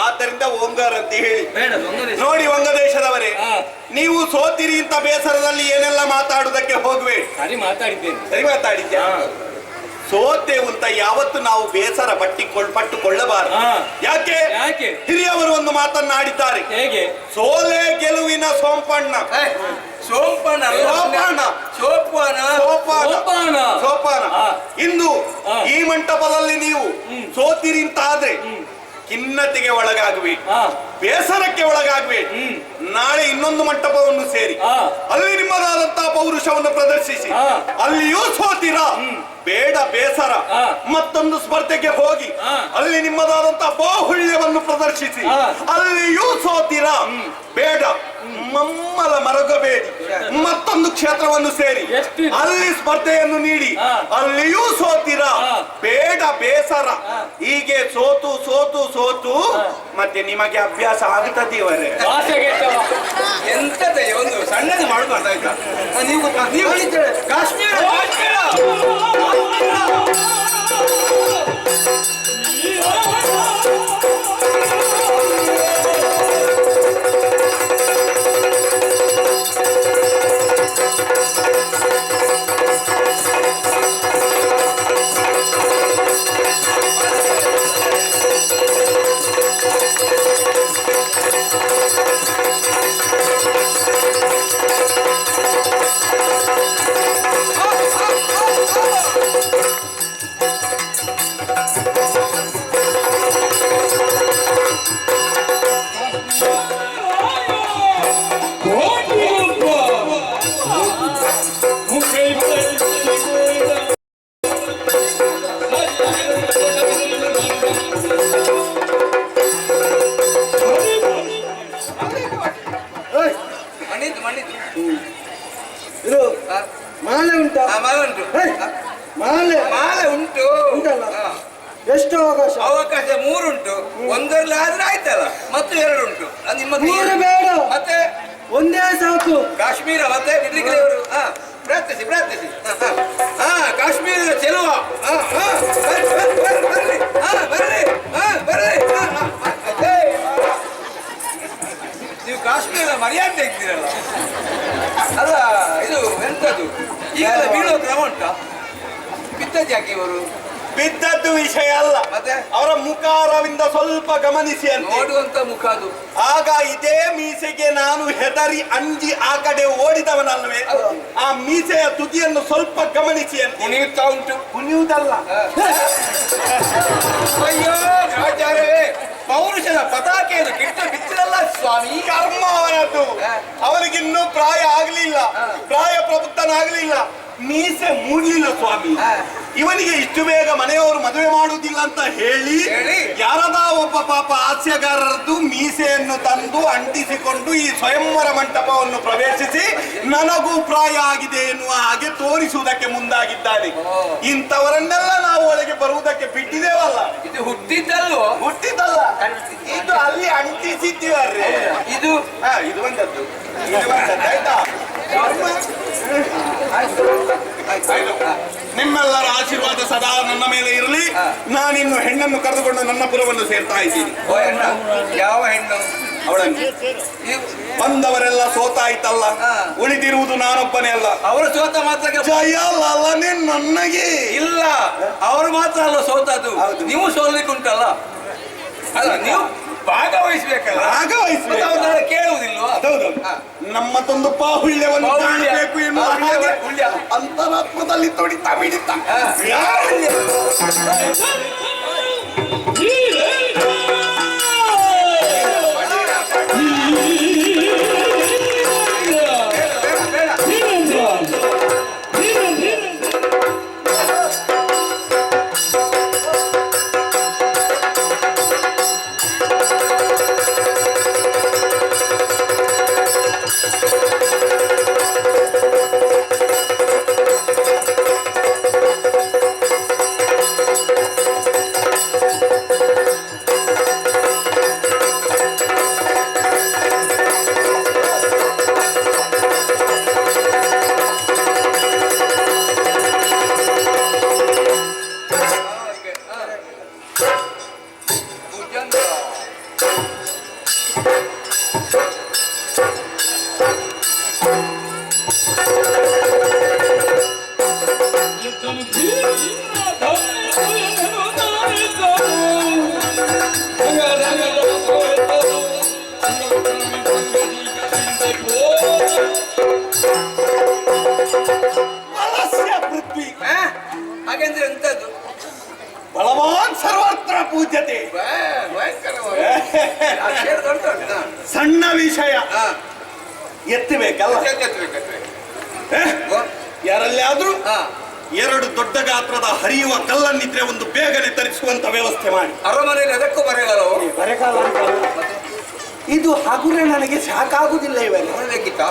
ಆದ್ದರಿಂದ ಓಂಗಾರ್ ಅಂತ ಹೇಳಿ. ಬೇಡ ಒಂದ ದೇಶ. ನೋಡಿ ವಂಗ ದೇಶದವರೇ, ನೀವು ಸೋತಿರಿ ಅಂತ ಬೇಸರದಲ್ಲಿ ಏನೆಲ್ಲ ಮಾತಾಡುವುದಕ್ಕೆ ಹೋಗ್ಬೇಡಿ. ಸರಿ ಮಾತಾಡಿದ್ದೇನೆ. ಸರಿ ಮಾತಾಡಿದ್ಯಾ? ಸೋತೆವು ಅಂತ ಯಾವತ್ತು ನಾವು ಬೇಸರ ಪಟ್ಟುಕೊಳ್ಳಬಾರದು. ಯಾಕೆ? ಹಿರಿಯವರು ಒಂದು ಮಾತನ್ನಾಡಿದ್ದಾರೆ. ಹೇಗೆ? ಸೋಲೆ ಗೆಲುವಿನ ಸೋಂಪಣ್ಣ. ಸೋಪಾನ ಇಂದು ಈ ಮಂಟಪದಲ್ಲಿ ನೀವು ಸೋತಿರಿ ಅಂತ ಆದ್ರೆ ಖಿನ್ನತೆಗೆ ಒಳಗಾಗಬೇಕು, ಬೇಸರಕ್ಕೆ ಒಳಗಾಗಬೇಕು. ನಾಳೆ ಇನ್ನೊಂದು ಮಂಟಪವನ್ನು ಸೇರಿ ಅಲ್ಲಿ ನಿಮ್ಮದಾದಂತಹ ಪೌರುಷವನ್ನು ಪ್ರದರ್ಶಿಸಿ ಅಲ್ಲಿಯೂ ಸೋತಿರಾ ಬೇಡ ಬೇಸರ. ಮತ್ತೊಂದು ಸ್ಪರ್ಧೆಗೆ ಹೋಗಿ ಅಲ್ಲಿ ನಿಮ್ಮದಾದಂತಹ ಬಾಹುಳ್ಯವನ್ನು ಪ್ರದರ್ಶಿಸಿ ಅಲ್ಲಿಯೂ ಸೋತಿರಾ ಬೇಡ ಮಮ್ಮಲ ಮರಗಬೇಡಿ. ಮತ್ತೊಂದು ಕ್ಷೇತ್ರವನ್ನು ಸೇರಿ ಅಲ್ಲಿ ಸ್ಪರ್ಧೆಯನ್ನು ನೀಡಿ ಅಲ್ಲಿಯೂ ಸೋತಿರಾ ಬೇಡ ಬೇಸರ. ಹೀಗೆ ಸೋತು ಸೋತು ಸೋತು ಮತ್ತೆ ನಿಮಗೆ ಅಭ್ಯಾಸ ಆಗುತ್ತದೆ. ಇವರೇ ಎಂತದೇ ಒಂದು ಸಣ್ಣದು ಮಾಡಬಾರ್ದಾಯ್ತಾ? ನೀವು ಕಾಶ್ಮೀರ ಮಾಲೆ ಉಂಟಾ? ಮಾಲೆ ಉಂಟು. ಮಾಲೆ ಉಂಟು. ಎಷ್ಟು ಅವಕಾಶ? ಅವಕಾಶ 3 ಉಂಟು. ಒಂದರಲ್ಲಿ ಆದ್ರೆ ಆಯ್ತಲ್ಲ, ಮತ್ತು 2 ಉಂಟು. ನಿಮ್ಮ ಬೇಡ, ಮತ್ತೆ ಒಂದೇ ಸಾಕು. ಕಾಶ್ಮೀರ ಮತ್ತೆ ಬಿಡ್ಲಿಕ್ಕಿದವರು ಪ್ರಾರ್ಥಿಸಿ ಪ್ರಾರ್ಥಿಸಿ. ಕಾಶ್ಮೀರದ ಚೆಲುವ ಬರ್ರಿ. ನೀವು ಕಾಶ್ಮೀರದ ಮರ್ಯಾದೆ ತೆಗ್ದಿರಲ್ಲ ಅಲ್ಲ. ಇದು ಎಂತದ್ದು ಈಗೆಲ್ಲ ಬೀಳೋ ಕ್ರಮ ಉಂಟಾ? ಬಿದ್ದದ್ದು ಯಾಕೆ ಇವರು? ಬಿದ್ದದ್ದು ವಿಷಯ ಅಲ್ಲ, ಮತ್ತೆ ಅವರ ಮುಖಾರವಿಂದ ಸ್ವಲ್ಪ ಗಮನಿಸಿ ಅಂತ. ನೋಡುವಂತ ಮುಖ ಅದು. ಆಗ ಇದೇ ಮೀಸೆಗೆ ನಾನು ಹೆದರಿ ಅಂಜಿ ಆ ಕಡೆ ಓಡಿದವನಲ್ವೇ? ಆ ಮೀಸೆಯ ತುದಿಯನ್ನು ಸ್ವಲ್ಪ ಗಮನಿಸಿ ಅಂತ. ಕುಣಿಯುತ್ತಾ ಉಂಟು. ಕುಣಿಯುವುದಲ್ಲ. ಅಯ್ಯೋ ಆಚಾರ್ಯವೇ, ಪೌರುಷದ ಪತಾಕೆಯನ್ನು ಕಿಟ್ಟ ಬಿತ್ತಿರಲ್ಲ ಸ್ವಾಮಿ. ಕರ್ಮ ಅವನದ್ದು. ಅವನಿಗಿನ್ನೂ ಪ್ರಾಯ ಆಗ್ಲಿಲ್ಲ, ಪ್ರಾಯ ಪ್ರಬುದ್ಧನಾಗ್ಲಿಲ್ಲ, ಮೀಸೆ ಮೂಡ್ಲಿಲ್ಲ ಸ್ವಾಮಿ. ಇವನಿಗೆ ಇಷ್ಟು ಬೇಗ ಮನೆಯವರು ಮದುವೆ ಮಾಡುವುದಿಲ್ಲ ಅಂತ ಹೇಳಿ ಯಾರದ ಒಬ್ಬ ಪಾಪ ಹಾಸ್ಯಗಾರರದ್ದು ಮೀಸೆಯನ್ನು ತಂದು ಅಂಟಿಸಿಕೊಂಡು ಈ ಸ್ವಯಂವರ ಮಂಟಪವನ್ನು ಪ್ರವೇಶಿಸಿ ನನಗೂ ಪ್ರಾಯ ಆಗಿದೆ ಎನ್ನುವ ಹಾಗೆ ತೋರಿಸುವುದಕ್ಕೆ ಮುಂದಾಗಿದ್ದಾನೆ. ಇಂಥವರನ್ನೆಲ್ಲ ನಾವು ಒಳಗೆ ಬರುವುದಕ್ಕೆ ಬಿಟ್ಟಿದ್ದೇವಲ್ಲ. ಇದು ಹುಟ್ಟಿದ್ದಲ್ವೋ? ಹುಟ್ಟಿದ್ದಲ್ಲ, ಇದು ಅಲ್ಲಿ ಅಂಟಿಸಿದ್ದೀವರ್ರೆ. ಇದು ಇದು ಬಂದದ್ದು, ಇದು ಬಂದದ್ದು. ಆಯ್ತಾ? ನಿಮ್ಮೆಲ್ಲರ ಆಶೀರ್ವಾದ ಸದಾ ನನ್ನ ಮೇಲೆ ಇರಲಿ. ನಾನಿನ್ನು ಹೆಣ್ಣನ್ನು ಕರೆದುಕೊಂಡು ನನ್ನ ಪುರವನ್ನು ಸೇರ್ತಾ ಇದ್ದೀನಿ. ಯಾವ ಹೆಣ್ಣು? ಅವಳನ್ನು ಬಂದವರೆಲ್ಲ ಸೋತಾಯ್ತಲ್ಲ, ಉಳಿದಿರುವುದು ನಾನೊಬ್ಬನೇ ಅಲ್ಲ. ಅವರು ಸೋತ ಮಾತ್ರ ಜಯ ಲಲನೆ ನನಗೆ ಇಲ್ಲ. ಅವರು ಮಾತ್ರ ಅಲ್ಲ ಸೋತದ್ದು, ನೀವು ಸೋಲಿಕ್ಕುಂಟಲ್ಲ. ಅಲ್ಲ, ನೀವು ಭಾಗವಹಿಸ್ಬೇಕಲ್ಲ. ಭಾಗವಹಿಸ್ಬೇಕು, ಕೇಳುವುದಿಲ್ವಾ? ಹೌದು. ನಮ್ಮದೊಂದು ಬಾಹುಳ್ಯವನ್ನು ಕಾಣಬೇಕು ಎನ್ನುವ ಅಂತರಾತ್ಮದಲ್ಲಿ ತೊಡಿತಾ ಬಿಡಿತಾ ಭವಾನ್ ಸರ್ವತ್ರ ಪೂಜ್ಯತೆ. ಭಯಂಕರವಾಗಿ ಅಕ್ಷರ ದೊಡ್ಡ ದೊಡ್ಡ. ಸಣ್ಣ ವಿಷಯ ಹಾ, ಎತ್ತಬೇಕಲ್ಲ. ಎತ್ತಬೇಕು. ಯಾರಲ್ಲಾದ್ರೂ ಹಾ, 2 ದೊಡ್ಡ ಗಾತ್ರದ ಹರಿಯುವ ಕಲ್ಲನ್ನಿದ್ರೆ ಒಂದು ಬೇಗನೆ ತರಿಸುವಂತ ವ್ಯವಸ್ಥೆ ಮಾಡಿ. ಅರಮನೆಯಲ್ಲಿ ಅದಕ್ಕೂ ಬರೆಗಾಲವು ಬರೆಗಾಲ ಇದು ಹಗುರೆ ನನಗೆ ಸಾಕಾಗುದಿಲ್ಲ. ಬೇಕಿತ್ತ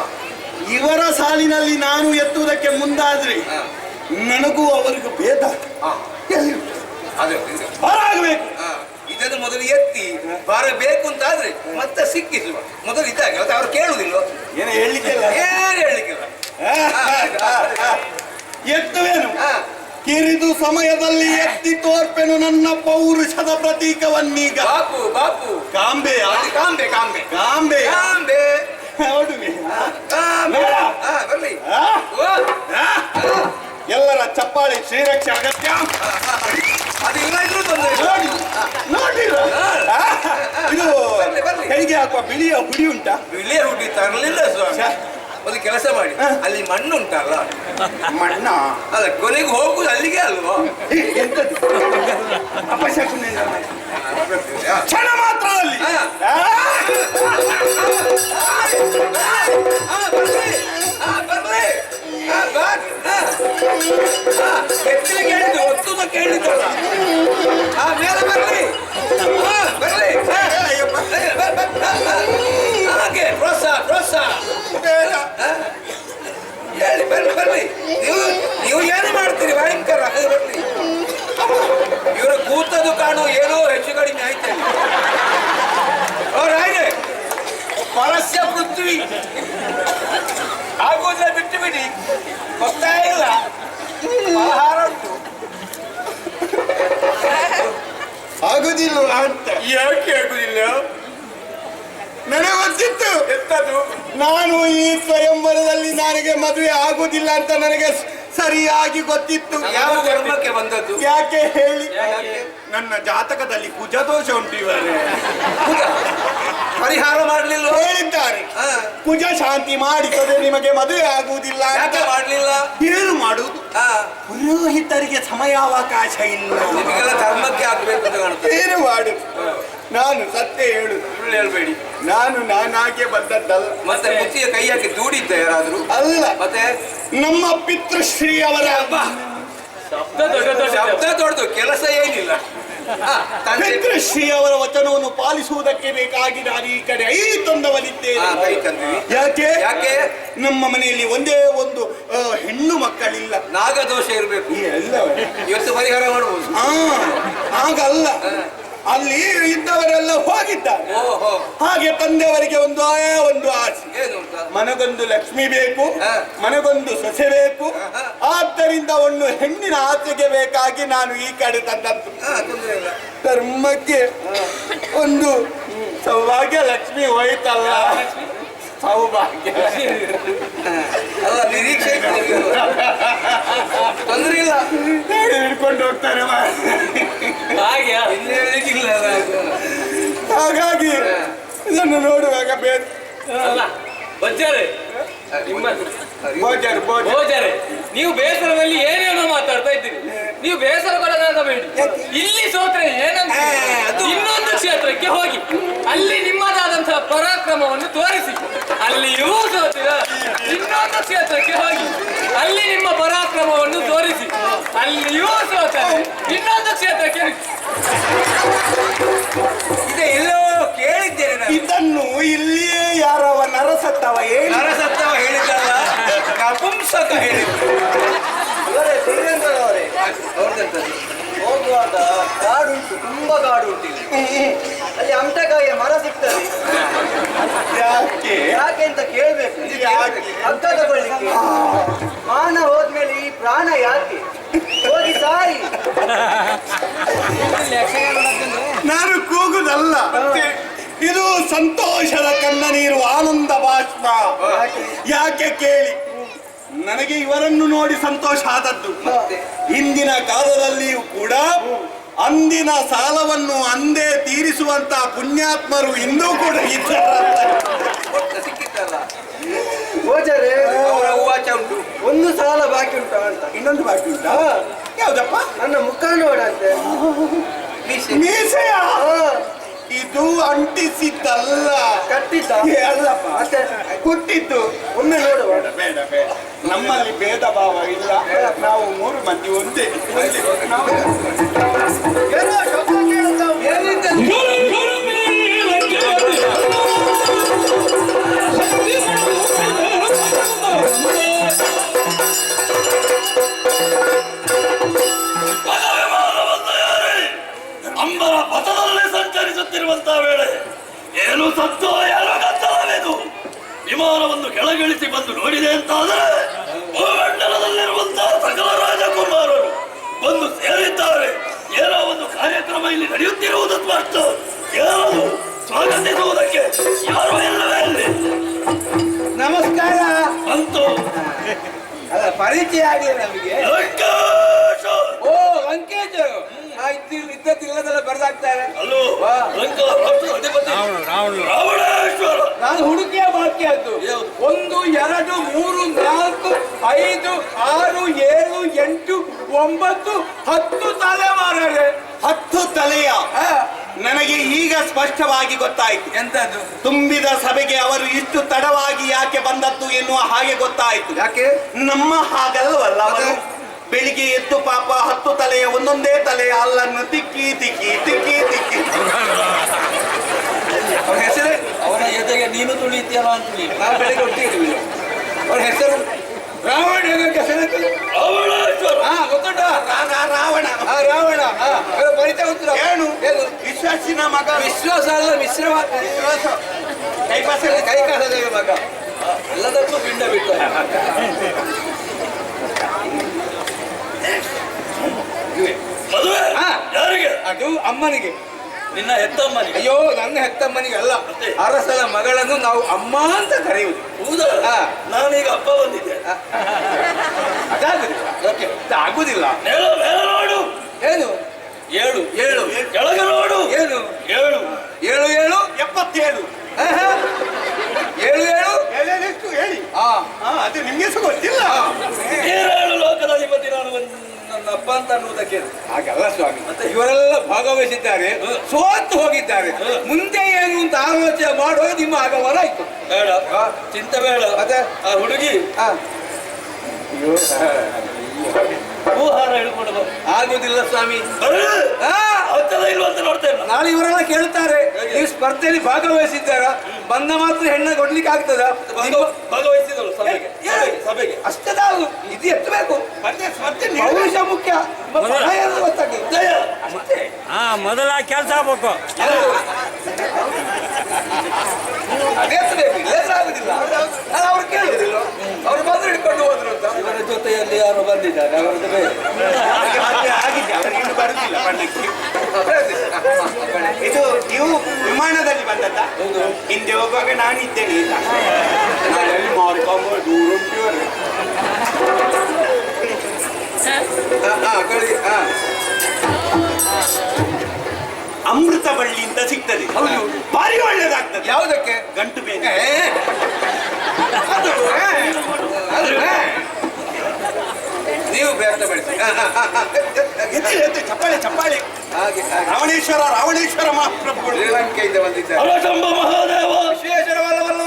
ಇವರ ಸಾಲಿನಲ್ಲಿ ನಾನು ಎತ್ತುವುದಕ್ಕೆ ಮುಂದಾದ್ರೆ ನನಗೂ ಅವರಿಗೂ ಭೇದ. ಅದೇ ಹೊರಾಗಬೇಕು. ಇದನ್ನು ಮೊದಲು ಎತ್ತಿ ಬರಬೇಕು ಅಂತಾದ್ರೆ ಮತ್ತೆ ಸಿಕ್ಕಿಸುವ ಮೊದಲು ಇದ್ದಾಗ ಅವ್ರು ಕೇಳುವುದಿಲ್ಲ. ಏನು ಹೇಳಲಿಕ್ಕಿಲ್ಲ, ಏನು ಹೇಳಲಿಕ್ಕಿಲ್ಲ. ಎತ್ತುವೇನು ಕಿರಿದು ಸಮಯದಲ್ಲಿ ಎತ್ತಿ ತೋರ್ಪೆನು ನನ್ನ ಪೌರುಷದ ಪ್ರತೀಕವನ್ನೀಗ. ಬಾಪು ಬಾಪು ಕಾಂಬೆ ಕಾಂಬೆ ಕಾಂಬೆ ಕಾಂಬೆ ಕಾಂಬೆ ನೋಡುವೆ. ಬರ್ಲಿ. ಎಲ್ಲರ ಚಪ್ಪಾಳೆ ಶ್ರೀರಕ್ಷೆ ಅಗತ್ಯ. ಅದು ಇಲ್ಲ ಇದ್ರೂ ತೊಂದರೆ ನೋಡಿ ನೋಡಿರ ಇದು ಕೈಗೆ ಹಾಕುವ ಬಿಳಿಯ ಹುಡಿ ಉಂಟಾ? ಬಿಳಿಯ ಹುಡಿ ತರಲಿಲ್ಲ ಸ್ವಾಮಿ. ಒಂದು ಕೆಲಸ ಮಾಡಿ, ಅಲ್ಲಿ ಮಣ್ಣು ಉಂಟಲ್ಲ, ಮಣ್ಣ ಅಲ್ಲ ಕೊನೆಗೆ ಹೋಗುದು ಅಲ್ಲಿಗೆ ಅಲ್ವಾ? ಎಂತದ್ದು ಅಪಶಕುನ ಕ್ಷಣ ಮಾತ್ರದಲ್ಲಿ. ಕೇಳಿದ್ದು ಒತ್ತುದ ಕೇಳಿದ್ದಲ್ಲ. ಮೇಲೆ ಬರ್ಲಿ ಬರ್ಲಿ ಹಾಗೆ ಪ್ರೋತ್ಸಾಹ ಪ್ರೋತ್ಸಾಹ ಹೇಳಿ ಬರ್ಲಿ ಬರ್ಲಿ. ನೀವು ಏನು ಮಾಡ್ತೀರಿ? ಭಯಂಕರ ಬರ್ಲಿ. ಇವರು ಕೂತದು ಕಾಣು ಏನೋ ಹೆಚ್ಚು ಕಡಿಮೆ ಆಯ್ತು. ಅವ್ರ ಹಾಗೆ ಪರಸ್ಯ ಪೃಥ್ವಿ ಆಗೋದ್ರೆ ಬಿಟ್ಟು ಬಿಡಿ, ಗೊತ್ತಾಯ ಇಲ್ಲ. ಆಹಾರ ಉಂಟು ಆಗುದಿಲ್ಲ ಅಂತ. ಯಾಕೆ ಆಗುದಿಲ್ಲ? ನನಗೆ ಗೊತ್ತಿತ್ತು ಎಂತದು? ನಾನು ಈ ಸ್ವಯಂವರದಲ್ಲಿ ನನಗೆ ಮದುವೆ ಆಗುದಿಲ್ಲ ಅಂತ ನನಗೆ ಸರಿಯಾಗಿ ಗೊತ್ತಿತ್ತು. ಯಾವ ಧರ್ಮಕ್ಕೆ ಬಂದದ್ದು? ಯಾಕೆ ಹೇಳಿ, ನನ್ನ ಜಾತಕದಲ್ಲಿ ಕುಜದೋಷ ಉಂಟು. ಇವರೇ ಪರಿಹಾರ ಮಾಡಲಿಲ್ಲ ಹೇಳಿದ್ದಾರೆ, ಕುಜ ಶಾಂತಿ ಮಾಡಿದರೆ ನಿಮಗೆ ಮದುವೆ ಆಗುವುದಿಲ್ಲ. ಯಾಕೆ ಮಾಡಲಿಲ್ಲ? ಏನು ಮಾಡುವುದು? ಪುರೋಹಿತರಿಗೆ ಸಮಯಾವಕಾಶ ಇಲ್ಲ. ನಿಮಗೆಲ್ಲ ಧರ್ಮಕ್ಕೆ ಆಗ್ಬೇಕು ಅಂತ ಕಾಣುತ್ತೆ. ಏನು ಮಾಡುದು? ನಾನು ಸತ್ಯ ಹೇಳುದು, ಸುಳ್ಳು ಹೇಳ್ಬೇಡಿ. ನಾನಾಗೆ ಬಂದದ್ದಲ್ಲ. ಮತ್ತೆ ಮುತ್ತಿಯ ಕೈ ಹಾಕಿ ದೂಡಿದ್ದ ಯಾರಾದ್ರೂ? ಅಲ್ಲ, ಮತ್ತೆ ನಮ್ಮ ಪಿತೃಶ್ರೀ ಅವರ ಶಬ್ದ ದೊಡ್ಡದು, ಕೆಲಸ ಏನಿಲ್ಲ. ಪಿತೃಶ್ರೀ ಅವರ ವಚನವನ್ನು ಪಾಲಿಸುವುದಕ್ಕೆ ಬೇಕಾಗಿ ನಾನು ಈ ಕಡೆ ತಂದವನಿದ್ದೇನೆ. ಯಾಕೆ? ಯಾಕೆ? ನಮ್ಮ ಮನೆಯಲ್ಲಿ ಒಂದೇ ಒಂದು ಹೆಣ್ಣು ಮಕ್ಕಳಿಲ್ಲ. ನಾಗದೋಷ ಇರಬೇಕು. ಇವತ್ತು ಪರಿಹಾರ ಮಾಡಬಹುದು. ಹಾಗಲ್ಲ, ಅಲ್ಲಿ ಇದ್ದವರೆಲ್ಲ ಹೋಗಿದ್ದಾರೆ. ಹಾಗೆ ತಂದೆಯವರಿಗೆ ಒಂದು ಆಸೆ, ಮನಗೊಂದು ಲಕ್ಷ್ಮಿ ಬೇಕು, ಮನಗೊಂದು ಸೊಸೆ ಬೇಕು. ಆದ್ದರಿಂದ ಒಂದು ಹೆಣ್ಣಿನ ಆಸೆಗೆ ಬೇಕಾಗಿ ನಾನು ಈ ಕಡೆ ತಂದದ್ದು. ಧರ್ಮಕ್ಕೆ ಒಂದು ಸೌಭಾಗ್ಯ ಲಕ್ಷ್ಮಿ ಹೋಯ್ತಲ್ಲ. ಸೌಭಾಗ್ಯ ಅಲ್ಲ, ನಿರೀಕ್ಷೆ ತೊಂದರೆ ಇಲ್ಲ, ಹಿಡ್ಕೊಂಡು ಹೋಗ್ತಾರೆ. ಹಾಗಾಗಿ ಇದನ್ನು ನೋಡುವಾಗ ಬೇರೆ ನೀವು ಬೇಸರದಲ್ಲಿ ಏನೇನೋ ಮಾತಾಡ್ತಾ ಇದ್ದೀರಿ. ನೀವು ಬೇಸರ ಪಡಬೇಡಿ. ಇಲ್ಲಿ ಸೋತ್ರೆ ಏನಂತ ಇನ್ನೊಂದು ಕ್ಷೇತ್ರಕ್ಕೆ ಹೋಗಿ ಅಲ್ಲಿ ನಿಮ್ಮದಾದಂತಹ ಪರಾಕ್ರಮವನ್ನು ತೋರಿಸಿ. ಅಲ್ಲಿಯೂ ಸೋತಿರ ಇನ್ನೊಂದು ಕ್ಷೇತ್ರಕ್ಕೆ ಹೋಗಿ ಅಲ್ಲಿ ನಿಮ್ಮ ಪರಾಕ್ರಮವನ್ನು ತೋರಿಸಿ. ಅಲ್ಲಿಯೂ ಸೋತರೆ ಇನ್ನೊಂದು ಕ್ಷೇತ್ರಕ್ಕೆ ಎಲ್ಲೋ ಕೇಳಿದ್ದೇನೆ. ಇದನ್ನು ಇಲ್ಲಿಯೇ ಯಾರವ ನರಸತ್ತವ ಹೇಳಿದ್ದಲ್ಲ, ನಪುಂಸಕ ಹೇಳಿದ್ದು. ಹೋಗುವಾಗ ಕಾಡು ಉಂಟು, ತುಂಬಾ ಕಾಡು ಉಂಟು ಇಲ್ಲಿ. ಅಲ್ಲಿ ಅಮಟೆಕಾಯಿಯ ಮರ ಸಿಗ್ತದೆ. ಯಾಕೆ ಅಂತ ಕೇಳ್ಬೇಕು. ಹಗ್ಗ ತಗೊಳ್ಳಿಕ್ಕೆ. ಮಾನ ಹೋದ್ಮೇಲೆ ಈ ಪ್ರಾಣ ಯಾಕೆ? ಹೋಗಿ ಸಾರಿ. ನಾನು ಕೂಗುದಲ್ಲ, ಇದು ಸಂತೋಷದ ಕಣ್ಣ ನೀರು, ಆನಂದ ಬಾಷ್ಪ. ಯಾಕೆ ಕೇಳಿ, ನನಗೆ ಇವರನ್ನು ನೋಡಿ ಸಂತೋಷ ಆದದ್ದು. ಹಿಂದಿನ ಕಾಲದಲ್ಲಿಯೂ ಕೂಡ ಅಂದಿನ ಸಾಲವನ್ನು ಅಂದೇ ತೀರಿಸುವಂತ ಪುಣ್ಯಾತ್ಮರು ಇಂದೂ ಕೂಡ ಇದ್ದಾರೆ. ಸಿಕ್ಕಿತ್ತಲ್ಲ ಗೋಚರೆ ಅವರ ಉವಾಚ ಉಂಟು. ಒಂದು ಸಾಲ ಬಾಕಿ ಉಂಟಾ ಅಂತ. ಇನ್ನೊಂದು ಬಾಕಿ ಉಂಟಾ? ಯಾವ್ದಪ್ಪ? ನನ್ನ ಮುಖ ನೋಡಂತೆ. ಮೀಸೆಯ ಇದು ಅಂಟಿಸಿದ್ದಲ್ಲ, ಕಟ್ಟಿದ್ದ ಅಲ್ಲಪ್ಪ, ಮತ್ತೆ ಕುಟ್ಟಿದ್ದು. ಒಮ್ಮೆ ನೋಡುವ. ಬೇಡ ಬೇಡ, ನಮ್ಮಲ್ಲಿ ಭೇದ ಭಾವ ಇಲ್ಲ, ನಾವು 3 ಮಂದಿ ಒಂದೇ. ಏನೋ ಶಬ್ದ ಕೇಳುತ್ತಾ ಉಂಟು. ಅಂಬರ ಪಥದಲ್ಲೇ ಸಂಚರಿಸುತ್ತಿರುವಂತಹ ವೇಳೆ ಏನು ಸತ್ತೋ ಯಾರೋ ಗದ್ದಲವೇನು. ವಿಮಾನವನ್ನು ಕೆಳಗಿಳಿಸಿ ಬಂದು ನೋಡಿದೆ ಅಂತಾದರೆ ಭೂಮಂಡಲದಲ್ಲಿರುವಂತಹ ಸಕಲ ರಾಜಕುಮಾರರು ಬಂದು ಸೇರಿದ್ದಾರೆ. ಏನೋ ಒಂದು ಕಾರ್ಯಕ್ರಮ ಇಲ್ಲಿ ನಡೆಯುತ್ತಿರುವುದು ಸ್ಪಷ್ಟ. ಯಾರು ಸ್ವಾಗತಿಸುವುದಕ್ಕೆ ಯಾರು ಇಲ್ಲವೇ ಅಲ್ಲಿ. ನಮಸ್ಕಾರ. ಅಂತೂ ಅಲ್ಲ, ಪರಿಚಯ ಆಗಲಿ ನಮಗೆ. ಲಂಕೇಶ. ಓ, ಲಂಕೇಶ್. ಇದ್ದದಿಲ್ಲದೆಲ್ಲ ಬರೆದಾಗ್ತಾರೆ. ಅಲ್ಲೋ ಲಂಕಾ ರಾಷ್ಟ್ರದ ಅಧಿಪತಿ ರಾವಣೇಶ್ವರ. ನಾನು ಹುಡುಕಿಯ ಬಾಕಿ ಆದ್ದು. 1 2 3 4 5 6 7 8 9 10 ತಲೆಮಾರರೆ. 10 ತಲೆಯ ನನಗೆ ಈಗ ಸ್ಪಷ್ಟವಾಗಿ ಗೊತ್ತಾಯಿತು. ಎಂತದ್ದು? ತುಂಬಿದ ಸಭೆಗೆ ಅವರು ಇಷ್ಟು ತಡವಾಗಿ ಯಾಕೆ ಬಂದದ್ದು ಎನ್ನುವ ಹಾಗೆ ಗೊತ್ತಾಯಿತು. ಯಾಕೆ? ನಮ್ಮ ಹಾಗಲ್ವಲ್ಲ ಅವರು. ಬೆಳಿಗ್ಗೆ ಎದ್ದು ಪಾಪ 10 ತಲೆಯ ಒಂದೊಂದೇ ತಲೆಯ ಅಲ್ಲನ್ನು ತಿಕ್ಕಿ ತಿಕ್ಕಿ ತಿಕ್ಕಿ ತಿಕ್ಕಿ. ಅವ್ರ ಹೆಸರು? ಅವನ ಎದೆಗೆ ನೀನು ತುಳಿತೀಯಲ್ಲ ಅಂತ ನಾವು ಬೆಳಿಗ್ಗೆ ಒಟ್ಟಿಗೆ. ಅವ್ರ ಹೆಸರು ರಾವಣ. ರಾವಣೇಶ್ವರ. ಗೊತ್ತುಂಟ? ರಾವಣ. ರಾವಣ. ಪರಿಚಯ ಗೊತ್ತಿಲ್ಲ. ಏನು? ವಿಶ್ವಾಸಿನ ಮಗ. ವಿಶ್ವಾಸ ಅಲ್ಲ, ಮಿಶ್ರವಾದ ಕೈಕಾಸದ ಮಗ. ಎಲ್ಲದಕ್ಕೂ ಪಿಂಡ ಬಿಟ್ಟ. ಮದುವೆ ಯಾರಿಗೆ? ಅದು ಅಮ್ಮನಿಗೆ. ನಿನ್ನ ಹೆತ್ತಮ್ಮನಿಗೆ? ಅಯ್ಯೋ, ನನ್ನ ಹೆತ್ತಮ್ಮನಿಗೆ ಅಲ್ಲ, ಅರಸನ ಮಗಳನ್ನು ನಾವು ಅಮ್ಮ ಅಂತ ಕರೆಯುವುದು. ಹೌದಾ? ನಾನೀಗ ಅಪ್ಪ ಬಂದಿದ್ದೆ. ಅದಾಗುದಿಲ್ಲ. ಆಗುದಿಲ್ಲ. ಮೇಲೆ ನೋಡು. ಏನು? 7 7 ಕೆಳಗೆ ನೋಡು. ಏನು? 7 7 7 77. 7 7 ಎಷ್ಟು ಹೇಳಿ. ಅದು ನಿಮ್ಗೆ ಗೊತ್ತಿಲ್ಲ. 7 ಲೋಕದ ಅಧಿಪತಿ ನಾನು ನನ್ನ ಅಪ್ಪ ಅಂತ ಅನ್ನುವುದಕ್ಕೆ. ಹಾಗಲ್ಲ ಸ್ವಾಮಿ, ಇವರೆಲ್ಲ ಭಾಗವಹಿಸಿದ್ದಾರೆ, ಸೋತು ಹೋಗಿದ್ದಾರೆ. ಮುಂದೆ ಏನು ಅಂತ ಆಲೋಚನೆ ಮಾಡೋ ನಿಮ್ಮ ಆಗಮನ ಆಯ್ತು. ಬೇಡ, ಚಿಂತೆ ಬೇಡ. ಮತ್ತೆ ಆ ಹುಡುಗಿ ಹೂಹಾರ ಹಿಡ್ಕೊಂಡು ಬರ. ಆಗುದಿಲ್ಲ ಸ್ವಾಮಿ. ಅವತ್ತೆಲ್ಲ ಇಲ್ವಂತ ನೋಡ್ತೇನೆ. ನಾಳೆ ಇವರೆಲ್ಲ ಕೇಳ್ತಾರೆ, ಈ ಸ್ಪರ್ಧೆಯಲ್ಲಿ ಭಾಗವಹಿಸಿದ್ದಾರ, ಬಂದ ಮಾತ್ರ ಹೆಣ್ಣ ಕೊಡ್ಲಿಕ್ಕೆ ಆಗ್ತದ? ಭಾಗವಹಿಸಿದಳು ಸಭೆಗೆ. ಸಭೆಗೆ ಅಷ್ಟದ ಇದು ಎತ್ತಬೇಕು. ಭವಿಷ್ಯ ಮುಖ್ಯ. ಗೊತ್ತಾಗ್ತದೆ. ಮೊದಲ ಕೆಲಸ ಆಗ್ಬೇಕು. ಅದೇ ಎತ್ತಬೇಕು, ಇಲ್ಲದ್ರೆ ಆಗುದಿಲ್ಲ. ಅವ್ರು ಕೇಳುದಿಲ್ಲ, ಅವ್ರು ಬಂದು ಹಿಡ್ಕೊಂಡು ಹೋದ್ರು ಅಂತ. ಇವರ ಜೊತೆಯಲ್ಲಿ ಯಾರು ಬಂದಿದ್ದಾರೆ, ಅವರದ್ದು ಬೇರೆ. ಆಗಿದೆ, ಅವರಿಗೆ ಬರುದಿಲ್ಲ ಪಂಡಿತ್. ಇದು ನೀವು ವಿಮಾನದಲ್ಲಿ ಬಂದದ್ದ? ಹಿಂದೆ ಹೋಗುವಾಗ ನಾನಿದ್ದೇನೆ. ಇಲ್ಲ ಮಾಡ್ಕೊಂಬೋದು ದೂರ ಉಂಟು. ಅಮೃತ ಬಳ್ಳಿಯಿಂದ ಸಿಗ್ತದೆ. ಹೌದು, ಭಾರಿ ಒಳ್ಳೇದಾಗ್ತದೆ. ಯಾವುದಕ್ಕೆ? ಗಂಟು ಬೇನೆ. ನೀವು ವ್ಯಕ್ತಪಡಿಸಿ. ಚಪ್ಪಾಳೆ ಚಪ್ಪಾಳೆ. ಹಾಗೆ ರಾವಣೇಶ್ವರ ರಾವಣೇಶ್ವರ ಮಹಾಪ್ರಭುಗಳು ಶ್ರೀಲಂಕೆಯಿಂದ ಬಂದಿದ್ದಾರೆ. ಹರಶಂಭ ಮಹಾದೇವ. ವಿಶ್ವೇಶ್ವರವಲ್ಲವಲ್ಲ.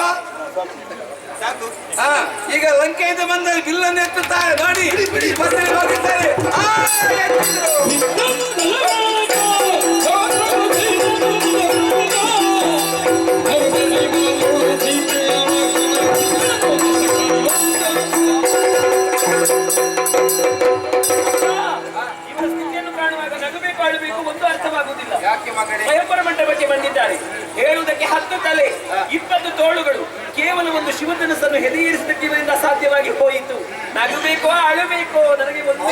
ಈಗ ಲಂಕೆಯಿಂದ ಬಂದ ಬಿಲ್ಲನ್ನು ಎತ್ತುತ್ತಾರೆ ನೋಡಿ. ಸ್ಪರ್ಧೆಗೆ ಹೋಗಿದ್ದಾರೆ. ಒಂದು ಅರ್ಥವಾಗುವುದಿಲ್ಲ. ಯಾಕೆ ಮಗನೇ? ಸ್ವಯಂವರ ಮಂಟಪಕ್ಕೆ ಬಂದಿದ್ದಾರೆ. ಹೇಳುವುದಕ್ಕೆ 10 ತಲೆ 20 ತೋಳುಗಳು, ಕೇವಲ ಒಂದು ಶಿವಧನಸ್ಸನ್ನು ಹೆದೆಯೇರಿಸಿದ್ದಕ್ಕೆ ಇವರಿಂದ ಸಾಧ್ಯವಾಗಿ ಹೋಯಿತು. ನಗಬೇಕೋ ಅಳಬೇಕೋ ನನಗೆ ಒಂದು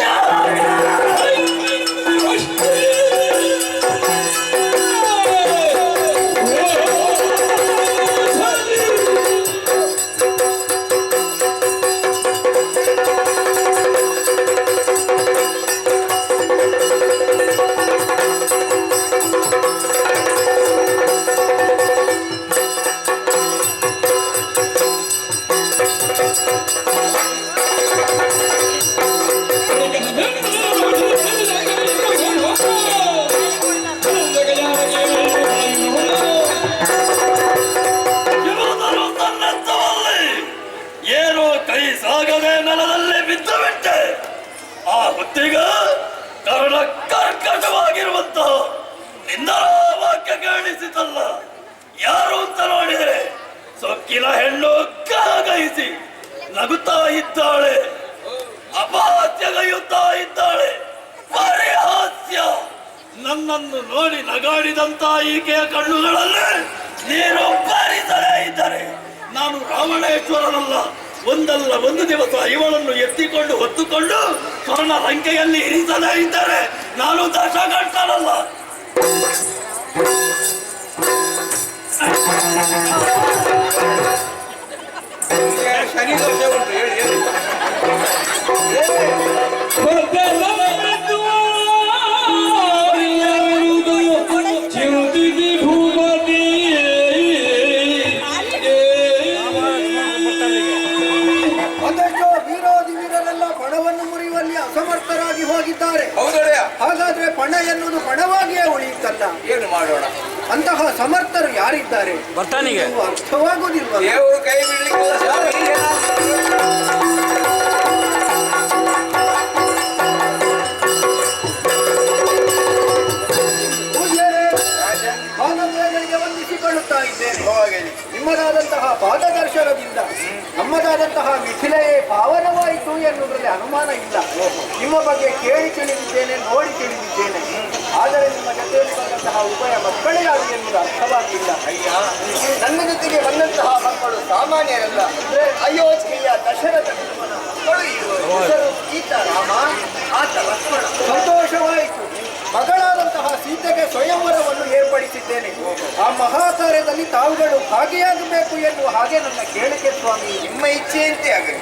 Thank you. ಸಾಗದೆ ನೆಲದಲ್ಲೇ ಬಿದ್ದು ಬಿಟ್ಟೆ. ಆ ಹೊತ್ತಿಗ ಕರ್ಣ ಕರ್ಕಟವಾಗಿರುವಂತಹ ನಿನ್ನ ವಾಕ್ಯ ಕೇಳಿಸಿತಲ್ಲ. ಯಾರು ಅಂತ ನೋಡಿದರೆ ಸೊಕ್ಕಿನ ಹೆಣ್ಣು ಕಾಗೈಸಿ ನಗುತ್ತಾ ಇದ್ದಾಳೆ, ಅಪಹಾಸ್ಯಗೈಯುತ್ತಾ ಇದ್ದಾಳೆ. ಪರಿಹಾಸ್ಯ. ನನ್ನನ್ನು ನೋಡಿ ನಗಾಡಿದಂತ ಈಕೆಯ ಕಣ್ಣುಗಳಲ್ಲಿ ನೀರು ಬಾರಿಸಲೇ ಇದ್ದರೆ ನಾನು ರಾವಣೇಶ್ವರನಲ್ಲ. ಒಂದಲ್ಲ ಒಂದು ದಿವಸ ಇವಳನ್ನು ಎತ್ತಿಕೊಂಡು ಹೊತ್ತುಕೊಂಡು ಸ್ವರ್ಣ ಲಂಕೆಯಲ್ಲಿ ಇರಿಸಲೇ ಇದ್ದರೆ ನಾನು ದಶಕಟ್ಟನಲ್ಲ. ಶನಿ ದೋಷ ಉಂಟು, ಹೇಳಿ ಹೇಳಿ. ಒಂದಷ್ಟು ವೀರಾದಿ ವೀರರೆಲ್ಲ ಪಣವನ್ನು ಮುರಿಯುವಲ್ಲಿ ಅಸಮರ್ಥರಾಗಿ ಹೋಗಿದ್ದಾರೆ. ಹೌದೊಡೆಯ, ಹಾಗಾದ್ರೆ ಪಣ ಎನ್ನುವುದು ಪಣವಾಗಿಯೇ ಉಳಿಯುತ್ತಲ್ಲ. ಏನು ಮಾಡೋಣ? ಅಂತಹ ಸಮರ್ಥರು ಯಾರಿದ್ದಾರೆ ಬರ್ತಾನಿಗೆ ಇದು ಅರ್ಥವಾಗುವುದಿಲ್ವಲ್ಲ. ದೇವರು ಕೈ ಬಿಡ್ಲಿಕ್ಕಿಲ್ಲ ಸ್ವಾಮಿ. ಪೂಜ್ಯರೇ, ಭಾಗವತರಿಗೆ ವಂದಿಸಿಕೊಳ್ಳುತ್ತಾ ಇದ್ದೇನೆ. ನಿಮ್ಮದಾದಂತಹ ಪಾದದರ್ಶನದಿಂದ ನಮ್ಮದಾದಂತಹ ಮಿಥಿಲೆಯೇ ಪಾವನವಾಯಿತು ಎನ್ನುವುದರಲ್ಲಿ ಅನುಮಾನ ಇಲ್ಲ. ನಿಮ್ಮ ಬಗ್ಗೆ ಕೇಳಿ ತಿಳಿದಿದ್ದೇನೆ, ನೋಡಿ ತಿಳಿದಿದ್ದೇನೆ. ಆದರೆ ನಿಮ್ಮ ಜೊತೆಯಲ್ಲಿ ಬಂದಂತಹ ಉಭಯ ಮಕ್ಕಳಿಗಾಗಿ ಎನ್ನುವುದು ಅರ್ಥವಾಗಿಲ್ಲ. ನನ್ನ ಜೊತೆಗೆ ಬಂದಂತಹ ಮಕ್ಕಳು ಸಾಮಾನ್ಯರಲ್ಲ. ಅಯೋಧ್ಯೆಯ ದಶರಥ ಮಕ್ಕಳು ಹೆಸರು ಈತ ರಾಮ, ಆತ ಲಕ್ಷ್ಮಣ. ಸಂತೋಷವಾಯಿತು. ಮಗಳಾದಂತಹ ಸೀತೆಗೆ ಸ್ವಯಂವರವನ್ನು ಏರ್ಪಡಿಸಿದ್ದೇನೆ. ಆ ಮಹಾಕಾರ್ಯದಲ್ಲಿ ತಾವುಗಳು ಭಾಗಿಯಾಗಬೇಕು ಎನ್ನುವ ಹಾಗೆ ನನ್ನ ಕೇಳಿಕೆ ಸ್ವಾಮಿ. ನಿಮ್ಮ ಇಚ್ಛೆಯಂತೆ ಆಗಲಿ.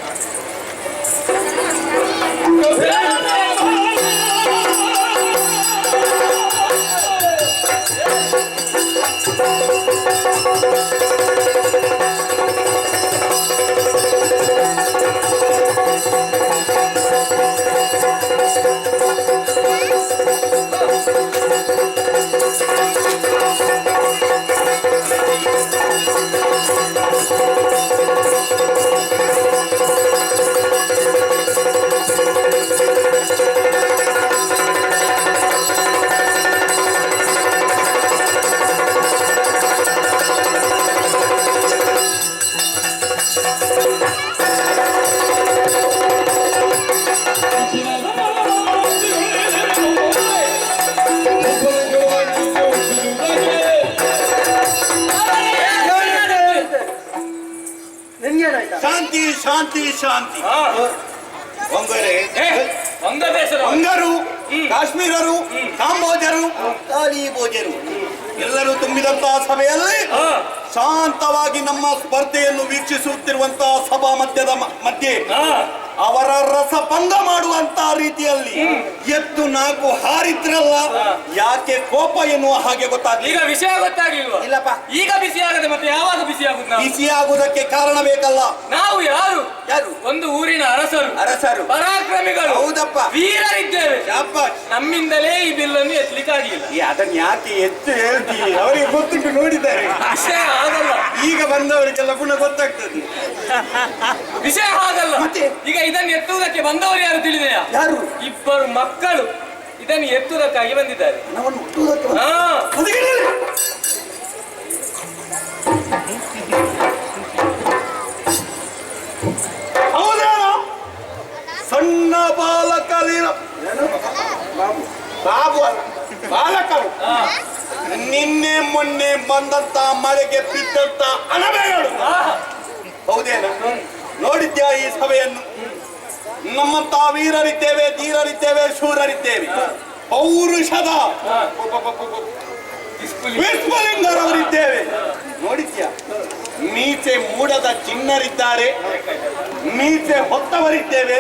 ಶಾಂತಿ ಶಾಂತಿ ಶಾಂತಿ. ಒಂಗರೆ ಅಂಗರು, ಕಾಶ್ಮೀರರು, ಕಾಂಬೋಜರು, ತಾಲಿಬೋಜರು ಎಲ್ಲರೂ ತುಂಬಿದಂತಹ ಸಭೆಯಲ್ಲಿ ಶಾಂತವಾಗಿ ನಮ್ಮ ಸ್ಪರ್ಧೆಯನ್ನು ವೀಕ್ಷಿಸುತ್ತಿರುವಂತಹ ಸಭಾ ಮಧ್ಯೆ ಅವರ ರಸಭಂಗ ಮಾಡುವಂತಹ ರೀತಿಯಲ್ಲಿ ಎದ್ದು ನಾಲ್ಕು ಹಾರಿದ್ರಲ್ಲ, ಯಾಕೆ ಕೋಪ ಎನ್ನುವ ಹಾಗೆ ಗೊತ್ತಾಗ್ಲಿ. ಈಗ ವಿಷಯ ಗೊತ್ತಾಗ್ಲಿಲ್ವಾ? ಇಲ್ಲಪ್ಪ. ಈಗ ಬಿಸಿ ಆಗದೆ ಮತ್ತೆ ಯಾವಾಗ ಬಿಸಿ ಆಗುದು? ನಾವು ಬಿಸಿ ಆಗುವುದಕ್ಕೆ ಕಾರಣ ಬೇಕಲ್ಲ. ನಾವು ಯಾರು? ಯಾರು? ಒಂದು ಊರಿನ ಅರಸರು, ಪರಾಕ್ರಮಿಗಳು, ಹೌದಪ್ಪ, ವೀರರಿದ್ದೇವೆ. ಶಾಬಾಷ್. ನಮ್ಮಿಂದಲೇ ಈ ಬಿಲ್ಲನ್ನು ಎತ್ತಲಿಕ್ಕಾಗಿಲ್ಲ. ಅದನ್ನ ಯಾಕೆ ಎತ್ತು ಹೇಳ್ತೀವಿ? ಅವರಿಗೆ ಗೊತ್ತುಂಟು, ನೋಡಿದ್ದಾರೆ. ವಿಷಯ ಆಗಲ್ಲ. ಈಗ ಬಂದವರಿಗೆಲ್ಲ ಪುನಃ ಗೊತ್ತಾಗ್ತದೆ. ವಿಷಯ ಆಗಲ್ಲ. ಈಗ ಇದನ್ನು ಎತ್ತುವುದಕ್ಕೆ ಬಂದವರು ಯಾರು ತಿಳಿದೆಯಾ? ಯಾರು? ಇಬ್ಬರು ಮಕ್ಕಳು ಇದನ್ನು ಎತ್ತುವುದಕ್ಕಾಗಿ ಬಂದಿದ್ದಾರೆ. ನಮ್ಮನ್ನು ಹುಟ್ಟುವುದಕ್ಕೆ ಹಾ, ಹೌದೇನೋ? ಸಣ್ಣ ಬಾಲಕರಿರ ಬಾಬು ಅಲ್ಲ, ಬಾಲಕರು. ನಿನ್ನೆ ಮೊನ್ನೆ ಬಂದಂತ ಮಳೆಗೆ ಬಿದ್ದಂತ ಅಣಬೆಗಳು. ಹೌದೇನ? ನೋಡಿದ್ಯಾ ಈ ಸಭೆಯನ್ನು? ನಮ್ಮಂತ ವೀರರಿದ್ದೇವೆ, ಧೀರರಿದ್ದೇವೆ, ಶೂರರಿದ್ದೇವೆ, ಪೌರುಷದ ವಿಸ್ಫುಲಿಂಗರವರಿದ್ದೇವೆ. ನೋಡಿದ್ಯಾ? ಮೀಸೆ ಮೂಡದ ಚಿನ್ನರಿದ್ದಾರೆ, ಮೀಸೆ ಹೊತ್ತವರಿದ್ದೇವೆ,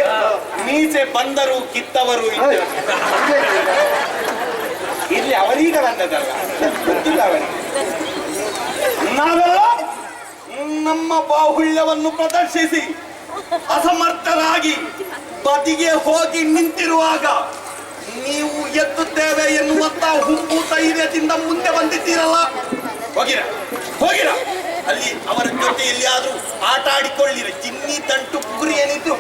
ಮೀಸೆ ಬಂದರು ಕಿತ್ತವರು ಇದ್ದೇವೆ. ಇಲ್ಲಿ ಅವರೀಗ ಬಂದದಲ್ಲ, ಗೊತ್ತಿಲ್ಲ ಅವರಿಗೆ. ನಾವೆಲ್ಲ ನಮ್ಮ ಬಾಹುಳ್ಯವನ್ನು ಪ್ರದರ್ಶಿಸಿ ಅಸಮರ್ಥರಾಗಿ ಬದಿಗೆ ಹೋಗಿ ನಿಂತಿರುವಾಗ ನೀವು ಎತ್ತುತ್ತೇವೆ ಎನ್ನುವಂತ ಹುಬ್ಬು ಧೈರ್ಯದಿಂದ ಮುಂದೆ ಬಂದಿದ್ದೀರಲ್ಲ. ಹೋಗಿರ ಹೋಗಿರ ಅಲ್ಲಿ ಅವರ ಜೊತೆ ಎಲ್ಲಿಯಾದ್ರೂ ಆಟ ಆಡಿಕೊಳ್ಳಿರಿ. ಚಿನ್ನಿ ತಂಟು ಪುಗುರಿ ಏನಿತ್ತು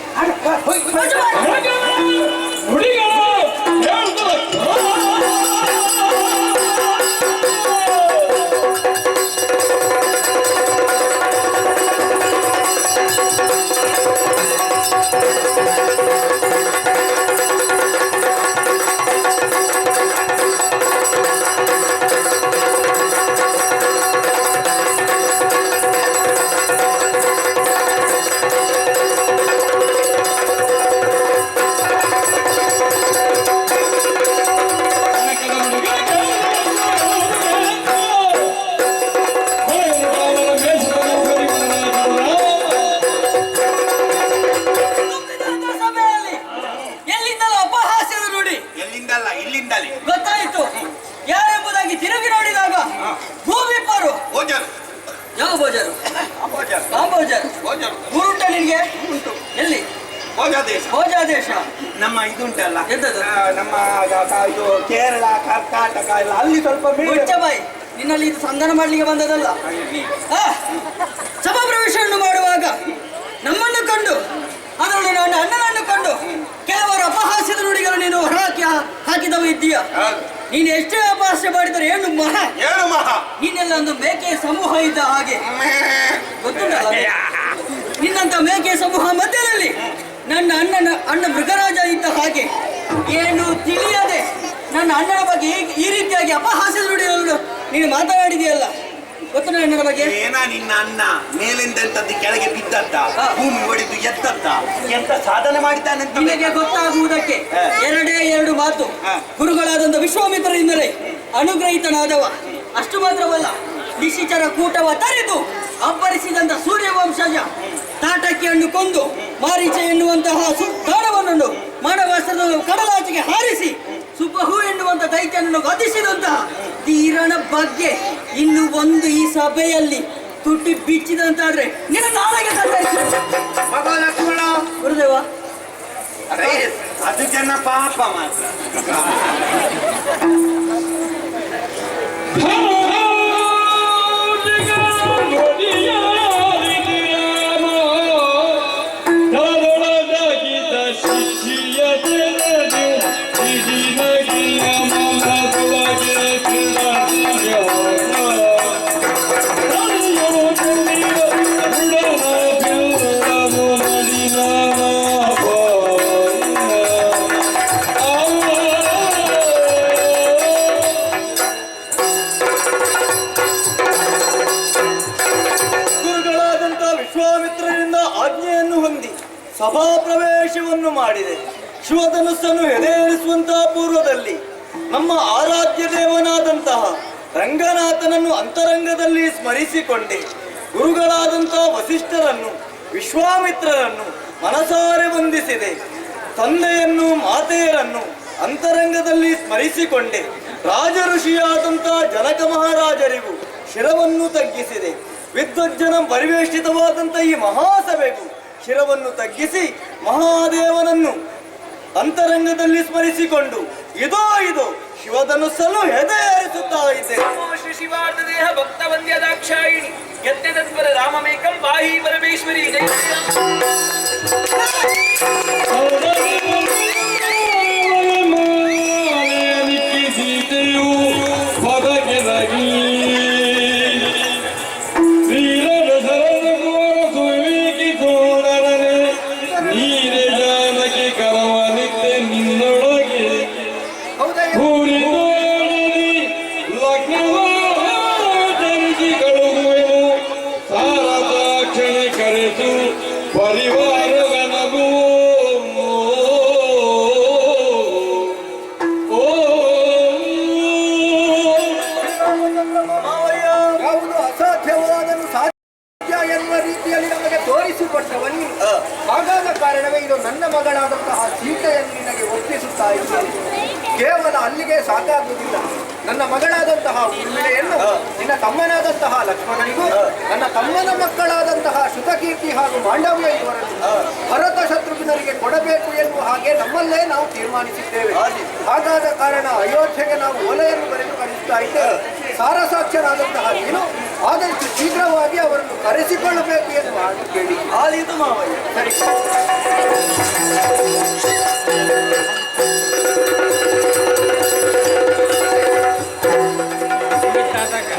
ಗೊತ್ತಾಯಿತು ಯಾರೆಂಬುದಾಗಿ ತಿರುಗಿ ನೋಡಿದಾಗ ಭೂಮಿಪ್ಪರು ಯಾವ ಬೋಜರು ಊರುಂಟ ನಿನಗೆ ಎಲ್ಲಿ ಭೋಜಾದೇಶ ನಮ್ಮ ಇದುಂಟಲ್ಲ ಎಂತದು ನಮ್ಮ ಇದು ಕೇರಳ ಕರ್ನಾಟಕ ಎಲ್ಲ ಅಲ್ಲಿ ಸ್ವಲ್ಪ ಬಾಯಿ ನಿನ್ನಲ್ಲಿ ಇದು ಸಂಧಾನ ಮಾಡ್ಲಿಕ್ಕೆ ಬಂದದಲ್ಲ. ಸಭಾಪ್ರವೇಶವನ್ನು ಮಾಡುವಾಗ ನಮ್ಮನ್ನು ಕಂಡು ಅದರೊಳಗೆ ನನ್ನ ಅಣ್ಣನನ್ನು ಕಂಡು ಕೆಲವರು ಅಪಹಾಸ್ಯದ ನುಡಿಗಳು ನೀನು ಹಾಕಿದವ ಇದ್ದೀಯ. ನೀನು ಎಷ್ಟೇ ಅಪಹಾಸ್ಯ ಮಾಡಿದರೆ ಏನು ಮಹಾ ನೀನೆಲ್ಲ ಒಂದು ಮೇಕೆ ಸಮೂಹ ಇದ್ದ ಹಾಗೆ ಗೊತ್ತುಂಟಲ್ಲ. ನಿನ್ನಂತ ಮೇಕೆ ಸಮೂಹ ಮಧ್ಯದಲ್ಲಿ ನನ್ನ ಅಣ್ಣ ಮೃಗರಾಜ ಇದ್ದ ಹಾಗೆ ಏನು ತಿಳಿಯದೆ ನನ್ನ ಅಣ್ಣನ ಬಗ್ಗೆ ಈ ರೀತಿಯಾಗಿ ಅಪಹಾಸ್ಯದ ನುಡಿಗಳು ನೀನು ಮಾತನಾಡಿದೆಯಲ್ಲ. ಗೊತ್ತು ಅಣ್ಣನ ಬಗ್ಗೆ ನಿನ್ನ ಅಣ್ಣ ಮೇಲಿಂದಂತದ್ದು ಕೆಳಗೆ ಬಿದ್ದದ್ದ, ಭೂಮಿ ಹೊಡೆದು ಎದ್ದದ್ದ, ಎಂತ ಸಾಧನೆ ಮಾಡಿದ್ದಾನಂತ ನಿನಗೆ ಗೊತ್ತಾಗುವುದಕ್ಕೆ ಎರಡು ಮಾತು. ಗುರುಗಳಾದಂತ ವಿಶ್ವಾಮಿತ್ರರಿಂದಲೇ ಅನುಗ್ರಹಿತನಾದವ. ಅಷ್ಟು ಮಾತ್ರವಲ್ಲ, ನಿಶಿಚರ ಕೂಟವ ತರಿದು ಅಬ್ಬರಿಸಿದಂತ ಸೂರ್ಯವಂಶಜ ತಾಟಕಿಯನ್ನು ಕೊಂದು ಮಾರೀಚ ಎನ್ನುವಂತಹ ತಾಣವನ್ನು ಮಾನವಾಸ್ತ್ರದ ಕಡಲಾಚೆಗೆ ಹಾರಿಸಿ ಸುಬ್ಬಹು ಎನ್ನುವಂತ ದೈತ್ಯನನ್ನು ವಧಿಸಿದಂತಹ ತೀರನ ಬಗ್ಗೆ ಇನ್ನು ಒಂದು ಈ ಸಭೆಯಲ್ಲಿ ತುಟಿ ಬಿಚ್ಚಿದಂತಾದ್ರೆ ನಿನ್ನ ನಾಳೆಗೆ ಲಕ್ಷ್ಮಣ ಗುರುದೇವ ಅದು ಜನ ಪಾಪ ಮಾತ್ರ. ಸಭಾಪ್ರವೇಶವನ್ನು ಮಾಡಿದೆ. ಶಿವಧನುಸ್ಸನ್ನು ಎದೆಯೇರಿಸುವಂತಹ ಪೂರ್ವದಲ್ಲಿ ನಮ್ಮ ಆರಾಧ್ಯ ದೇವನಾದಂತಹ ರಂಗನಾಥನನ್ನು ಅಂತರಂಗದಲ್ಲಿ ಸ್ಮರಿಸಿಕೊಂಡೆ. ಗುರುಗಳಾದಂತಹ ವಸಿಷ್ಠರನ್ನು ವಿಶ್ವಾಮಿತ್ರರನ್ನು ಮನಸಾರೆ ವಂದಿಸಿದೆ. ತಂದೆಯನ್ನು ಮಾತೆಯರನ್ನು ಅಂತರಂಗದಲ್ಲಿ ಸ್ಮರಿಸಿಕೊಂಡೆ. ರಾಜ ಋಷಿಯಾದಂತಹ ಜನಕ ಮಹಾರಾಜರಿಗೂ ಶಿರವನ್ನು ತಗ್ಗಿಸಿದೆ. ವಿದ್ವಜ್ಜನ ಪರಿವೇಷ್ಟಿತವಾದಂಥ ಈ ಮಹಾಸಭೆಗೂ ಶಿರವನ್ನು ತಗ್ಗಿಸಿ ಮಹಾದೇವನನ್ನು ಅಂತರಂಗದಲ್ಲಿ ಸ್ಮರಿಸಿಕೊಂಡು ಇದೋ ಶಿವಧನುಸ್ಸನ್ನು ಎದೆಯೇರಿಸುತ್ತಾ ಇದ್ದೆ. ಶ್ರೀ ಶಿವಾರ್ಥ ದೇಹ ಭಕ್ತ ವಂದ್ಯ ದಾಕ್ಷಾಯಿಣಿ ಯತ್ನೆ ತತ್ಪರ ರಾಮಮೇಕಂ ಬಾಹಿ ಪರಮೇಶ್ವರಿ ಜಯ ಕೇವಲ ಅಲ್ಲಿಗೆ ಸಾಕಾಗುವುದಿಲ್ಲ. ನನ್ನ ಮಗಳಾದಂತಹ ಊರ್ಮಿಳೆಯನ್ನು ನಿನ್ನ ತಮ್ಮನಾದಂತಹ ಲಕ್ಷ್ಮಣನಿಗೂ ನನ್ನ ತಮ್ಮನ ಮಕ್ಕಳಾದಂತಹ ಶುತಕೀರ್ತಿ ಹಾಗೂ ಮಾಂಡವ್ಯ ಇವರನ್ನು ಭರತ ಶತ್ರುಘ್ನರಿಗೆ ಕೊಡಬೇಕು ಎನ್ನುವ ಹಾಗೆ ನಮ್ಮಲ್ಲೇ ನಾವು ತೀರ್ಮಾನಿಸಿದ್ದೇವೆ. ಹಾಗಾದ ಕಾರಣ ಅಯೋಧ್ಯೆಗೆ ನಾವು ಓಲೆಯನ್ನು ಬರೆದು ಕಳಿಸ್ತಾ ಇದ್ದೇವೆ. ಸಾರಸಾಕ್ಷರಾದಂತಹ ನೀನು ಆದಷ್ಟು ಶೀಘ್ರವಾಗಿ ಅವರನ್ನು ಕರೆಸಿಕೊಳ್ಳಬೇಕು ಎಂದು ಮಾಡಿ ಕೇಳಿ ಆದೀತು ಮಾವಯ್ಯ. ಸರಿ. ತಾತಕ